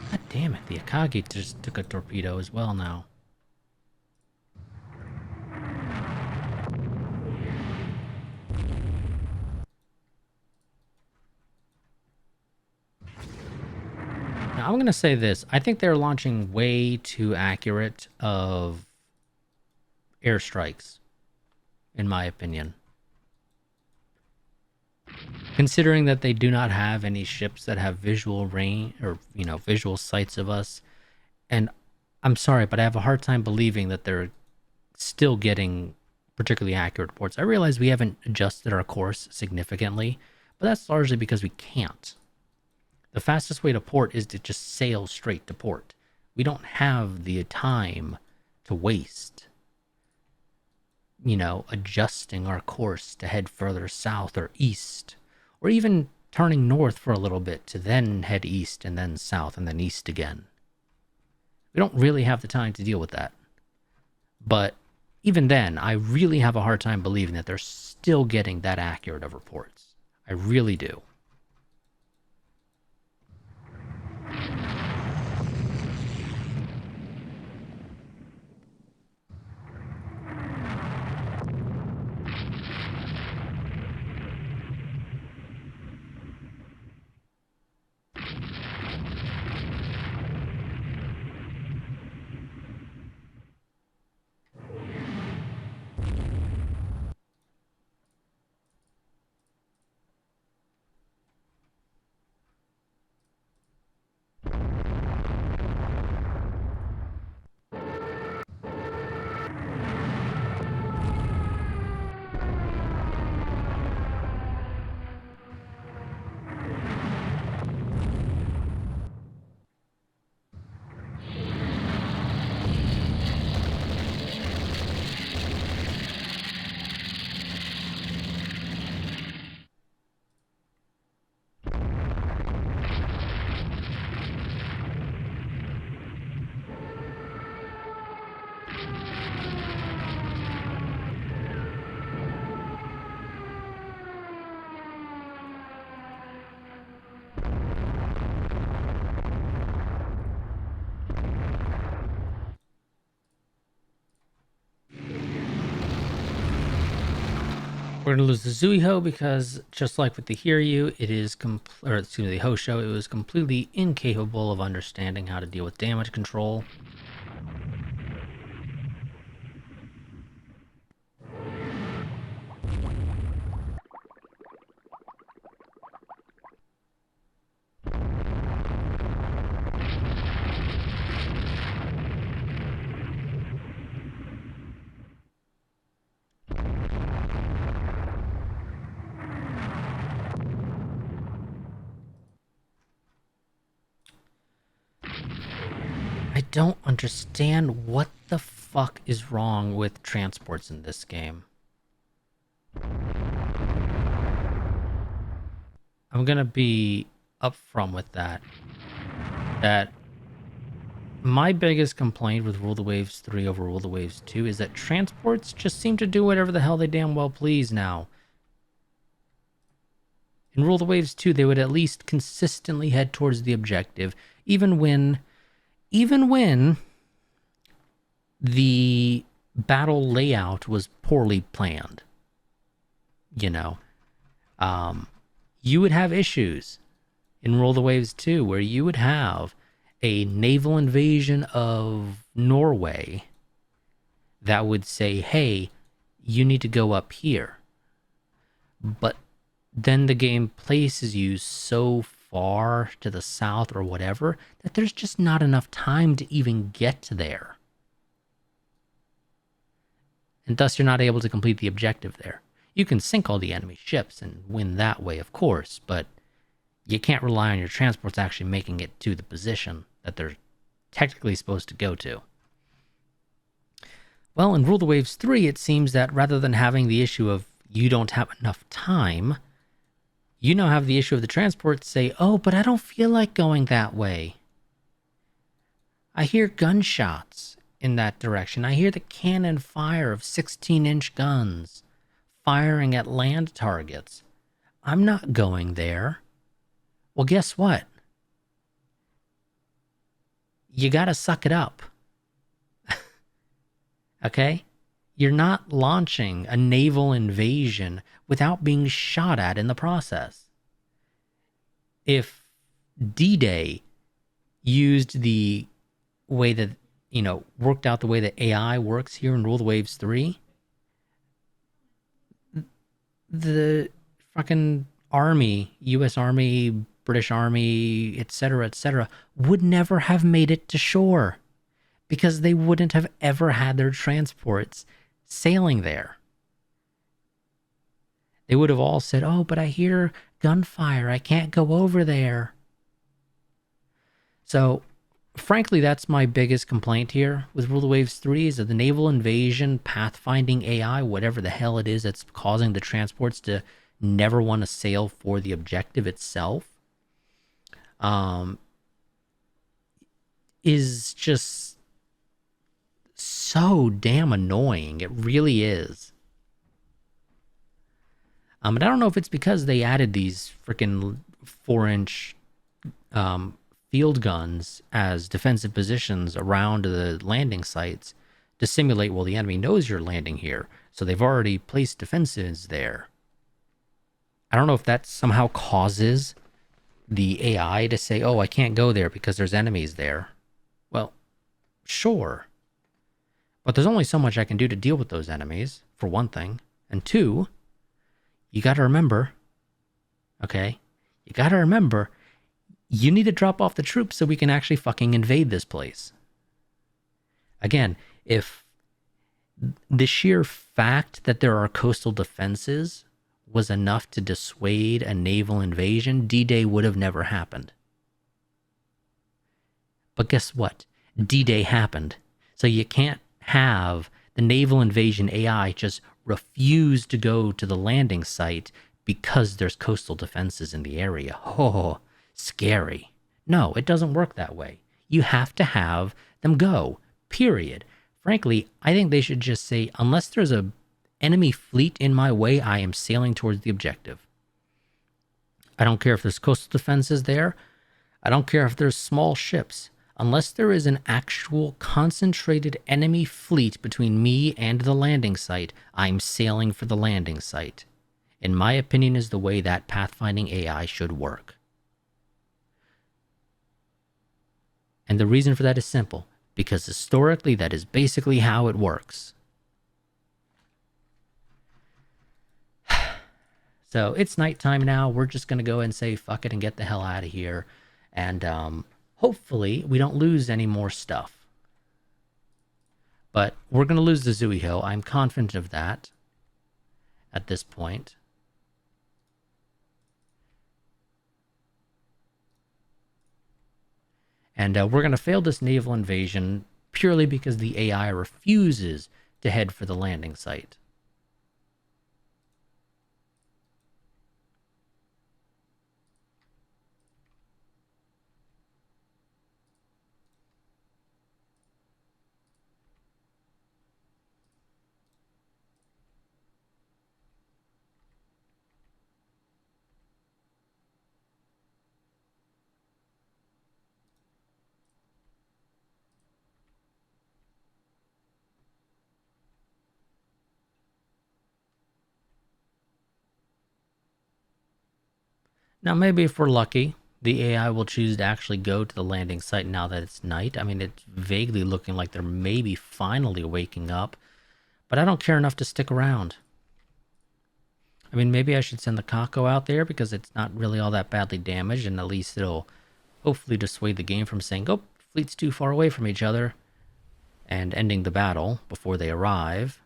God damn it, the Akagi just took a torpedo as well now. Now, I'm going to say this. I think they're launching way too accurate of airstrikes, in my opinion. Considering that they do not have any ships that have visual range or, visual sights of us. And I'm sorry, but I have a hard time believing that they're still getting particularly accurate reports. I realize we haven't adjusted our course significantly, but that's largely because we can't. The fastest way to port is to just sail straight to port. We don't have the time to waste, adjusting our course to head further south or east, or even turning north for a little bit to then head east and then south and then east again. We don't really have the time to deal with that. But even then, I really have a hard time believing that they're still getting that accurate of reports. I really do. We're going to lose the Zuiho because, just like with the Hiryu, it is the Hosho, it was completely incapable of understanding how to deal with damage control. I don't understand what the fuck is wrong with transports in this game. I'm gonna be upfront with that. That my biggest complaint with Rule the Waves 3 over Rule the Waves 2 is that transports just seem to do whatever the hell they damn well please now. In Rule the Waves 2, they would at least consistently head towards the objective, even when the battle layout was poorly planned. You would have issues in Roll the Waves 2 where you would have a naval invasion of Norway that would say, hey, you need to go up here. But then the game places you so far to the south or whatever that there's just not enough time to even get there. And thus you're not able to complete the objective there. You can sink all the enemy ships and win that way, of course, but you can't rely on your transports actually making it to the position that they're technically supposed to go to. Well, in Rule the Waves 3, it seems that rather than having the issue of you don't have enough time, you now have the issue of the transport say, oh, but I don't feel like going that way. I hear gunshots in that direction. I hear the cannon fire of 16-inch guns firing at land targets. I'm not going there. Well, guess what? You gotta suck it up. Okay? You're not launching a naval invasion without being shot at in the process. If D-Day used the way that, worked out the way that AI works here in Rule the Waves 3, the fucking Army, US Army, British Army, etc., would never have made it to shore because they wouldn't have ever had their transports sailing there. They would have all said, oh, but I hear gunfire. I can't go over there. So, frankly, that's my biggest complaint here with Rule of Waves 3 is that the naval invasion, pathfinding AI, whatever the hell it is that's causing the transports to never want to sail for the objective itself, is just so damn annoying. It really is. And I don't know if it's because they added these freaking 4-inch field guns as defensive positions around the landing sites to simulate, well, the enemy knows you're landing here, so they've already placed defenses there. I don't know if that somehow causes the AI to say, oh, I can't go there because there's enemies there. Well, sure. But there's only so much I can do to deal with those enemies, for one thing. And two, you gotta remember, okay? You gotta remember, you need to drop off the troops so we can actually fucking invade this place. Again, if the sheer fact that there are coastal defenses was enough to dissuade a naval invasion, D-Day would have never happened. But guess what? D-Day happened. So you can't have the naval invasion AI just refuse to go to the landing site because there's coastal defenses in the area. Oh, scary. No, it doesn't work that way. You have to have them go, period. Frankly, I think they should just say, unless there's a enemy fleet in my way, I am sailing towards the objective. I don't care if there's coastal defenses there. I don't care if there's small ships. Unless there is an actual concentrated enemy fleet between me and the landing site, I'm sailing for the landing site. In my opinion, is the way that pathfinding AI should work. And the reason for that is simple, because historically that is basically how it works. So it's nighttime now. We're just going to go and say fuck it and get the hell out of here. And hopefully we don't lose any more stuff. But we're going to lose the Zuiho. I'm confident of that at this point. And we're going to fail this naval invasion purely because the AI refuses to head for the landing site. Now, maybe if we're lucky, the AI will choose to actually go to the landing site now that it's night. I mean, it's vaguely looking like they're maybe finally waking up, but I don't care enough to stick around. I mean, maybe I should send the Kako out there because it's not really all that badly damaged, and at least it'll hopefully dissuade the game from saying, oh, fleet's too far away from each other, and ending the battle before they arrive.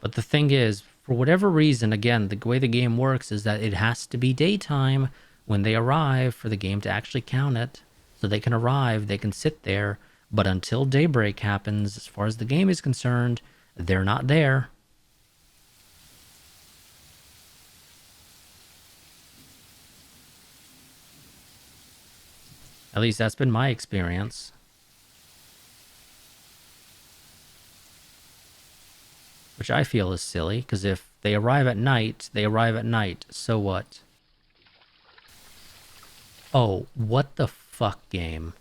But the thing is, for whatever reason, again, the way the game works is that it has to be daytime when they arrive for the game to actually count it. So they can arrive, they can sit there, but until daybreak happens, as far as the game is concerned, they're not there. At least that's been my experience. Which I feel is silly, because if they arrive at night, they arrive at night. So what? Oh, what the fuck, game?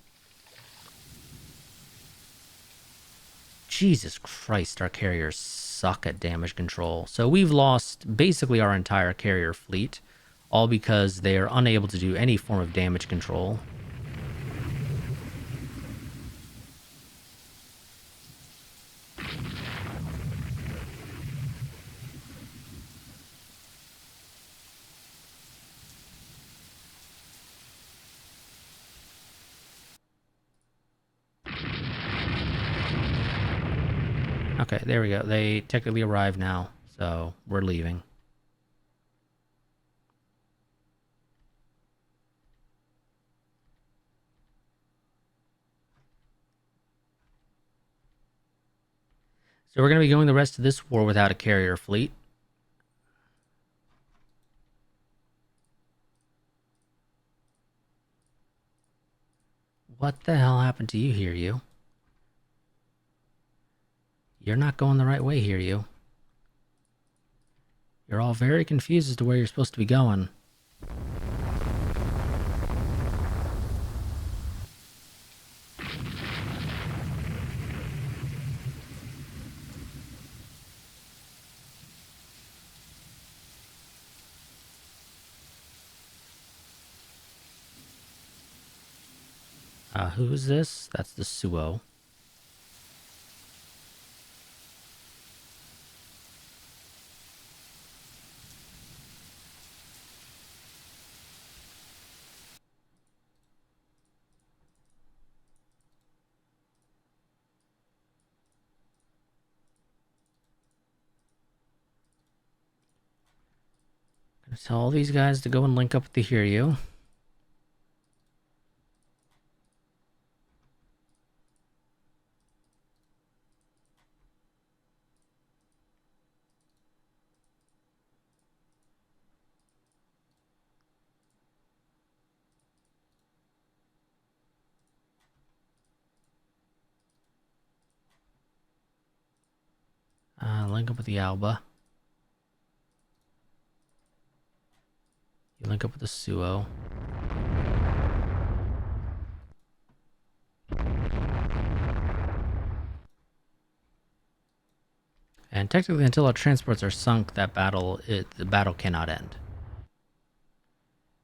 Jesus Christ, our carriers suck at damage control. So we've lost basically our entire carrier fleet, all because they are unable to do any form of damage control. Okay, there we go. They technically arrive now, so we're leaving. So we're going to be going the rest of this war without a carrier fleet. What the hell happened to you here, you? You're not going the right way here, you. You're all very confused as to where you're supposed to be going. Who's this? That's the Suo. Gonna tell all these guys to go and link up with the Hiryu. Link up with the Alba. You link up with the Suo. And technically, until our transports are sunk, the battle cannot end.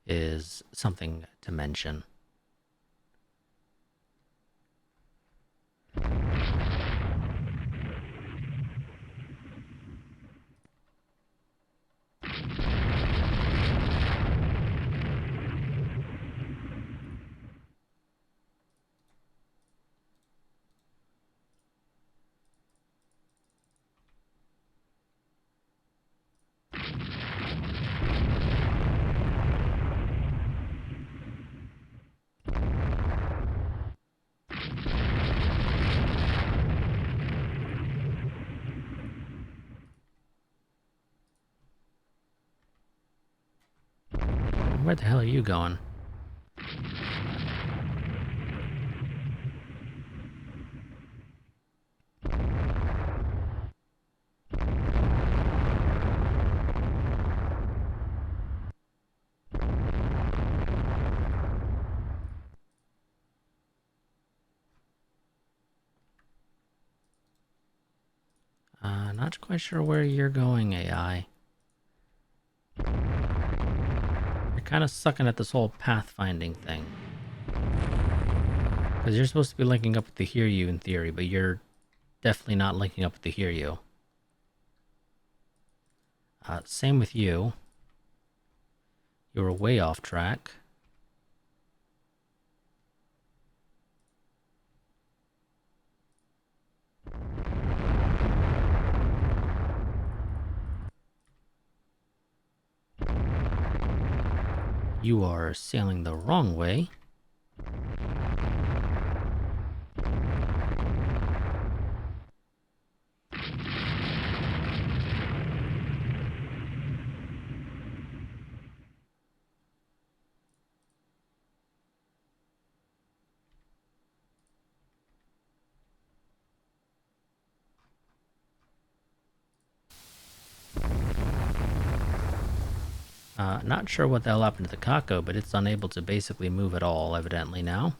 Is something to mention. Where the hell are you going? Not quite sure where you're going, AI. You're kind of sucking at this whole pathfinding thing. Because you're supposed to be linking up with the hear you in theory, but you're definitely not linking up with the hear you. Same with you. You were way off track. You are sailing the wrong way. Not sure what the hell happened to the Kako, but it's unable to basically move at all, evidently, now.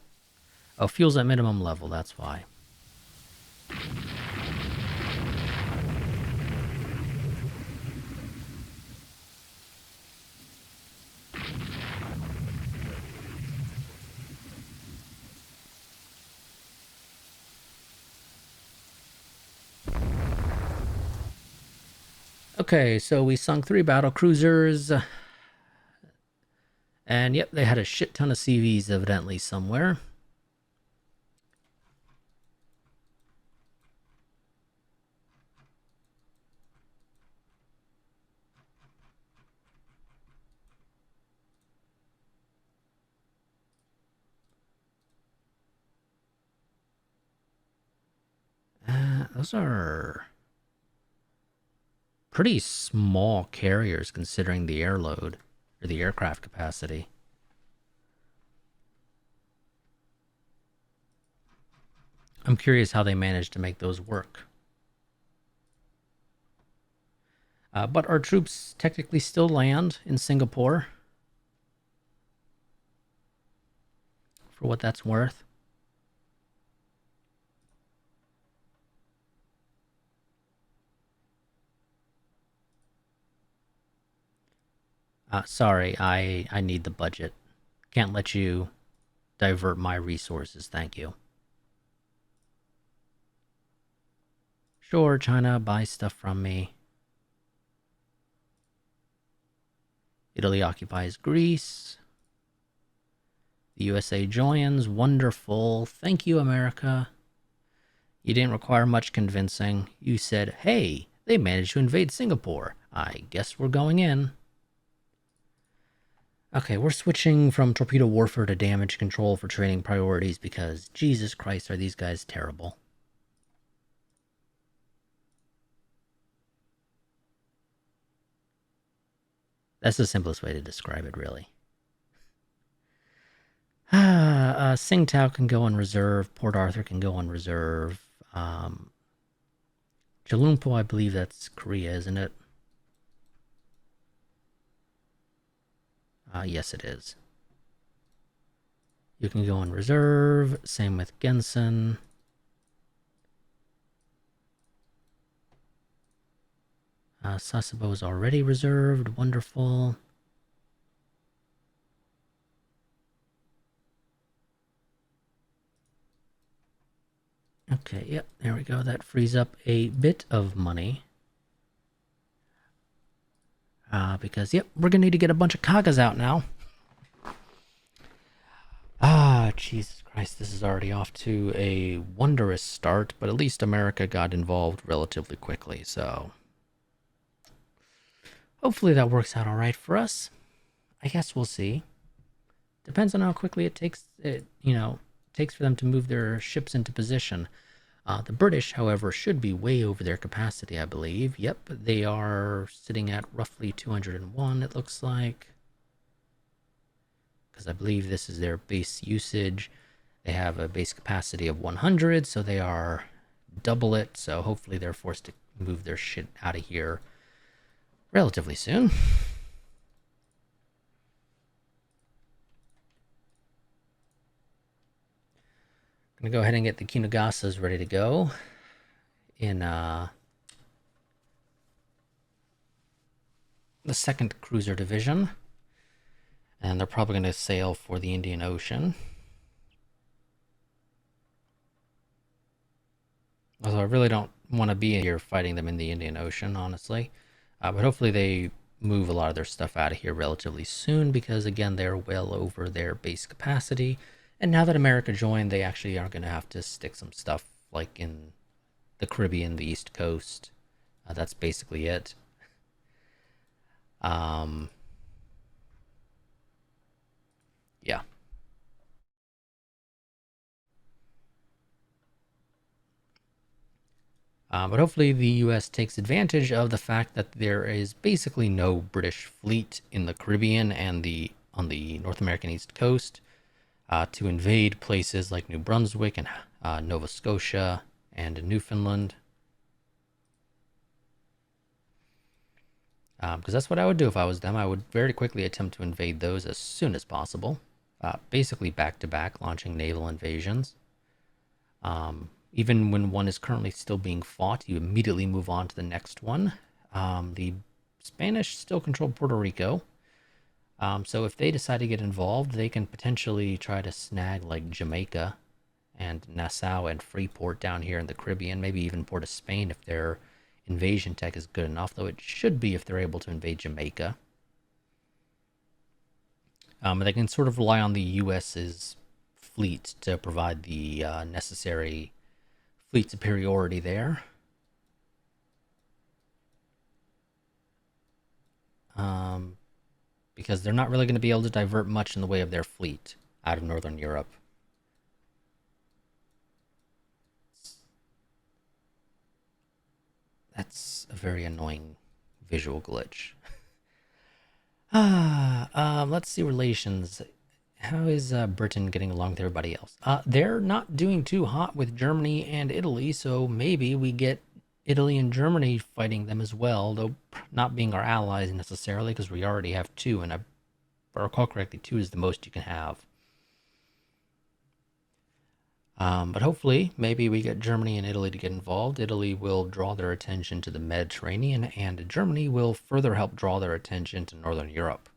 Oh, fuel's at minimum level, that's why. Okay, so we sunk 3 battle cruisers. And yep, they had a shit ton of CVs evidently somewhere. Those are pretty small carriers considering the air load or the aircraft capacity. I'm curious how they managed to make those work. But our troops technically still land in Singapore, for what that's worth. Sorry, I need the budget. Can't let you divert my resources, thank you. Sure, China, buy stuff from me. Italy occupies Greece. The USA joins. Wonderful. Thank you, America. You didn't require much convincing. You said, hey, they managed to invade Singapore. I guess we're going in. Okay, we're switching from torpedo warfare to damage control for training priorities because, Jesus Christ, are these guys terrible. That's the simplest way to describe it, really. Tsingtao can go on reserve. Port Arthur can go on reserve. Jalunpo, I believe that's Korea, isn't it? Yes, it is. You can go on reserve. Same with Gensen. Sasebo is already reserved. Wonderful. Okay, yep, there we go. That frees up a bit of money. Because, yep, we're going to need to get a bunch of Kagas out now. Jesus Christ, this is already off to a wondrous start, but at least America got involved relatively quickly, so hopefully that works out all right for us. I guess we'll see. Depends on how quickly it takes for them to move their ships into position. The British, however, should be way over their capacity, I believe. Yep, they are sitting at roughly 201, it looks like. Because I believe this is their base usage. They have a base capacity of 100, so they are double it. So hopefully they're forced to move their shit out of here relatively soon. I'm gonna go ahead and get the Kinagasas ready to go in the 2nd Cruiser Division, and they're probably going to sail for the Indian Ocean. Although I really don't want to be here fighting them in the Indian Ocean, honestly. But hopefully they move a lot of their stuff out of here relatively soon, because again, they're well over their base capacity. And now that America joined, they actually are going to have to stick some stuff like in the Caribbean, the East Coast. That's basically it. Yeah. But hopefully the U.S. takes advantage of the fact that there is basically no British fleet in the Caribbean and on the North American East Coast to invade places like New Brunswick and Nova Scotia and Newfoundland. Because that's what I would do if I was them. I would very quickly attempt to invade those as soon as possible. Basically back to back, launching naval invasions. Even when one is currently still being fought, you immediately move on to the next one. The Spanish still control Puerto Rico. So if they decide to get involved, they can potentially try to snag like Jamaica and Nassau and Freeport down here in the Caribbean, maybe even Port of Spain if their invasion tech is good enough, though it should be if they're able to invade Jamaica. They can sort of rely on the U.S.'s fleet to provide the necessary fleet superiority there. Because they're not really going to be able to divert much in the way of their fleet out of Northern Europe. That's a very annoying visual glitch. Let's see relations. How is Britain getting along with everybody else? They're not doing too hot with Germany and Italy, so maybe we get Italy and Germany fighting them as well, though not being our allies necessarily, because we already have 2, and if I recall correctly, 2 is the most you can have. But hopefully, maybe we get Germany and Italy to get involved. Italy will draw their attention to the Mediterranean, and Germany will further help draw their attention to Northern Europe.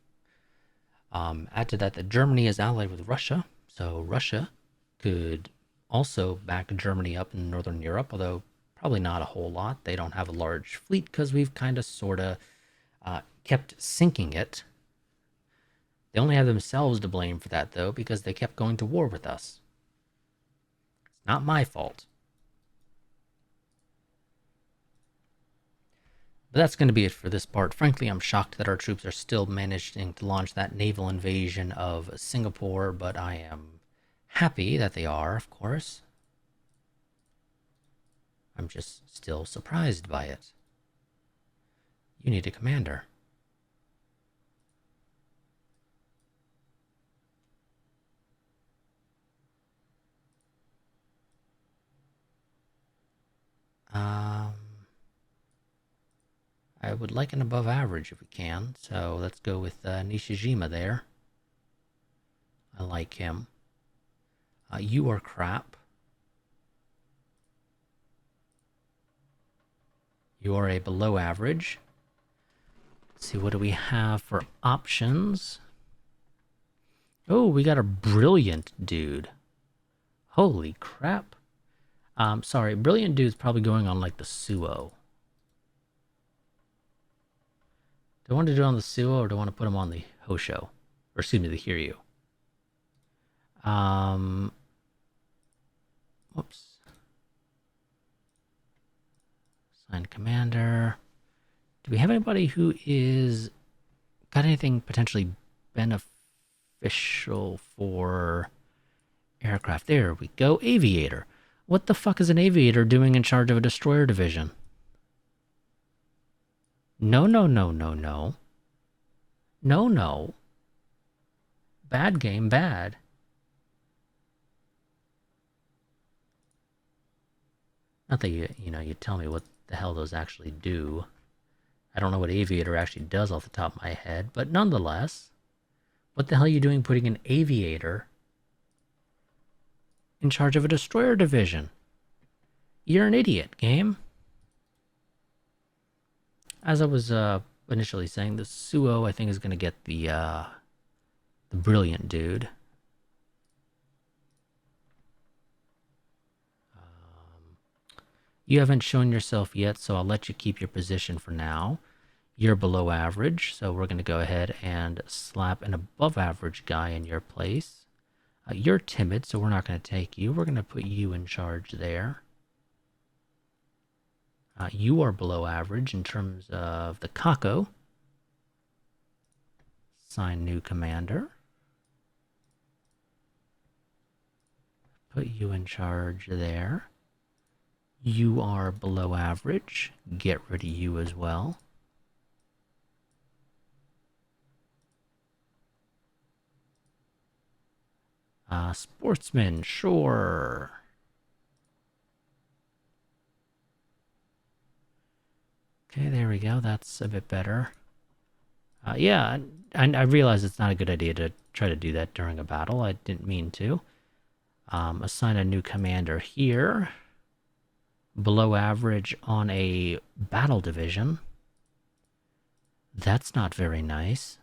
Add to that Germany is allied with Russia, so Russia could also back Germany up in Northern Europe, although probably not a whole lot. They don't have a large fleet because we've kind of sort of kept sinking it. They only have themselves to blame for that, though, because they kept going to war with us. It's not my fault. But that's going to be it for this part. Frankly, I'm shocked that our troops are still managing to launch that naval invasion of Singapore, but I am happy that they are, of course. I'm just still surprised by it. You need a commander. I would like an above average if we can, so let's go with Nishijima there. I like him. You are crap. You are a below average. Let's see, what do we have for options? Oh, we got a brilliant dude. Holy crap. Sorry, brilliant dude's probably going on like the Suo. Do I want to do it on the Suo or do I want to put him on the Hosho? Or excuse me, the Hiryu. Whoops. Assign commander. Do we have anybody who is got anything potentially beneficial for aircraft? There we go. Aviator. What the fuck is an aviator doing in charge of a destroyer division? No, no, no, no, no. No, no. Bad game, bad. Not that you tell me what the hell those actually do. I don't know what aviator actually does off the top of my head, but nonetheless, what the hell are you doing putting an aviator in charge of a destroyer division? You're an idiot, game. As I was initially saying the Suo, I think, is going to get the brilliant dude. You haven't shown yourself yet, so I'll let you keep your position for now. You're below average, so we're going to go ahead and slap an above average guy in your place. You're timid, so we're not going to take you. We're going to put you in charge there. You are below average in terms of the Kako. Assign new commander. Put you in charge there. You are below average. Get rid of you as well. Sportsman, sure. Okay, there we go. That's a bit better. Yeah, I realize it's not a good idea to try to do that during a battle. I didn't mean to. Assign a new commander here. Below average on a battle division. That's not very nice.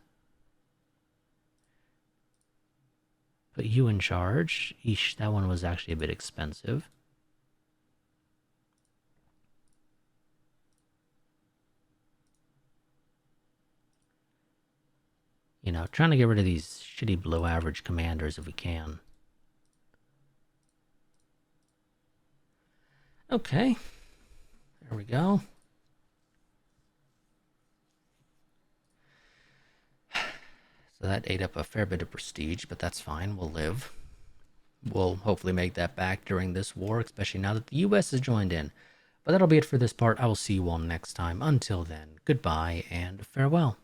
Put you in charge. Eesh, that one was actually a bit expensive. You know, trying to get rid of these shitty below average commanders if we can. Okay. There we go. So that ate up a fair bit of prestige, but that's fine. We'll live. We'll hopefully make that back during this war, especially now that the US has joined in. But that'll be it for this part. I will see you all next time. Until then, goodbye and farewell.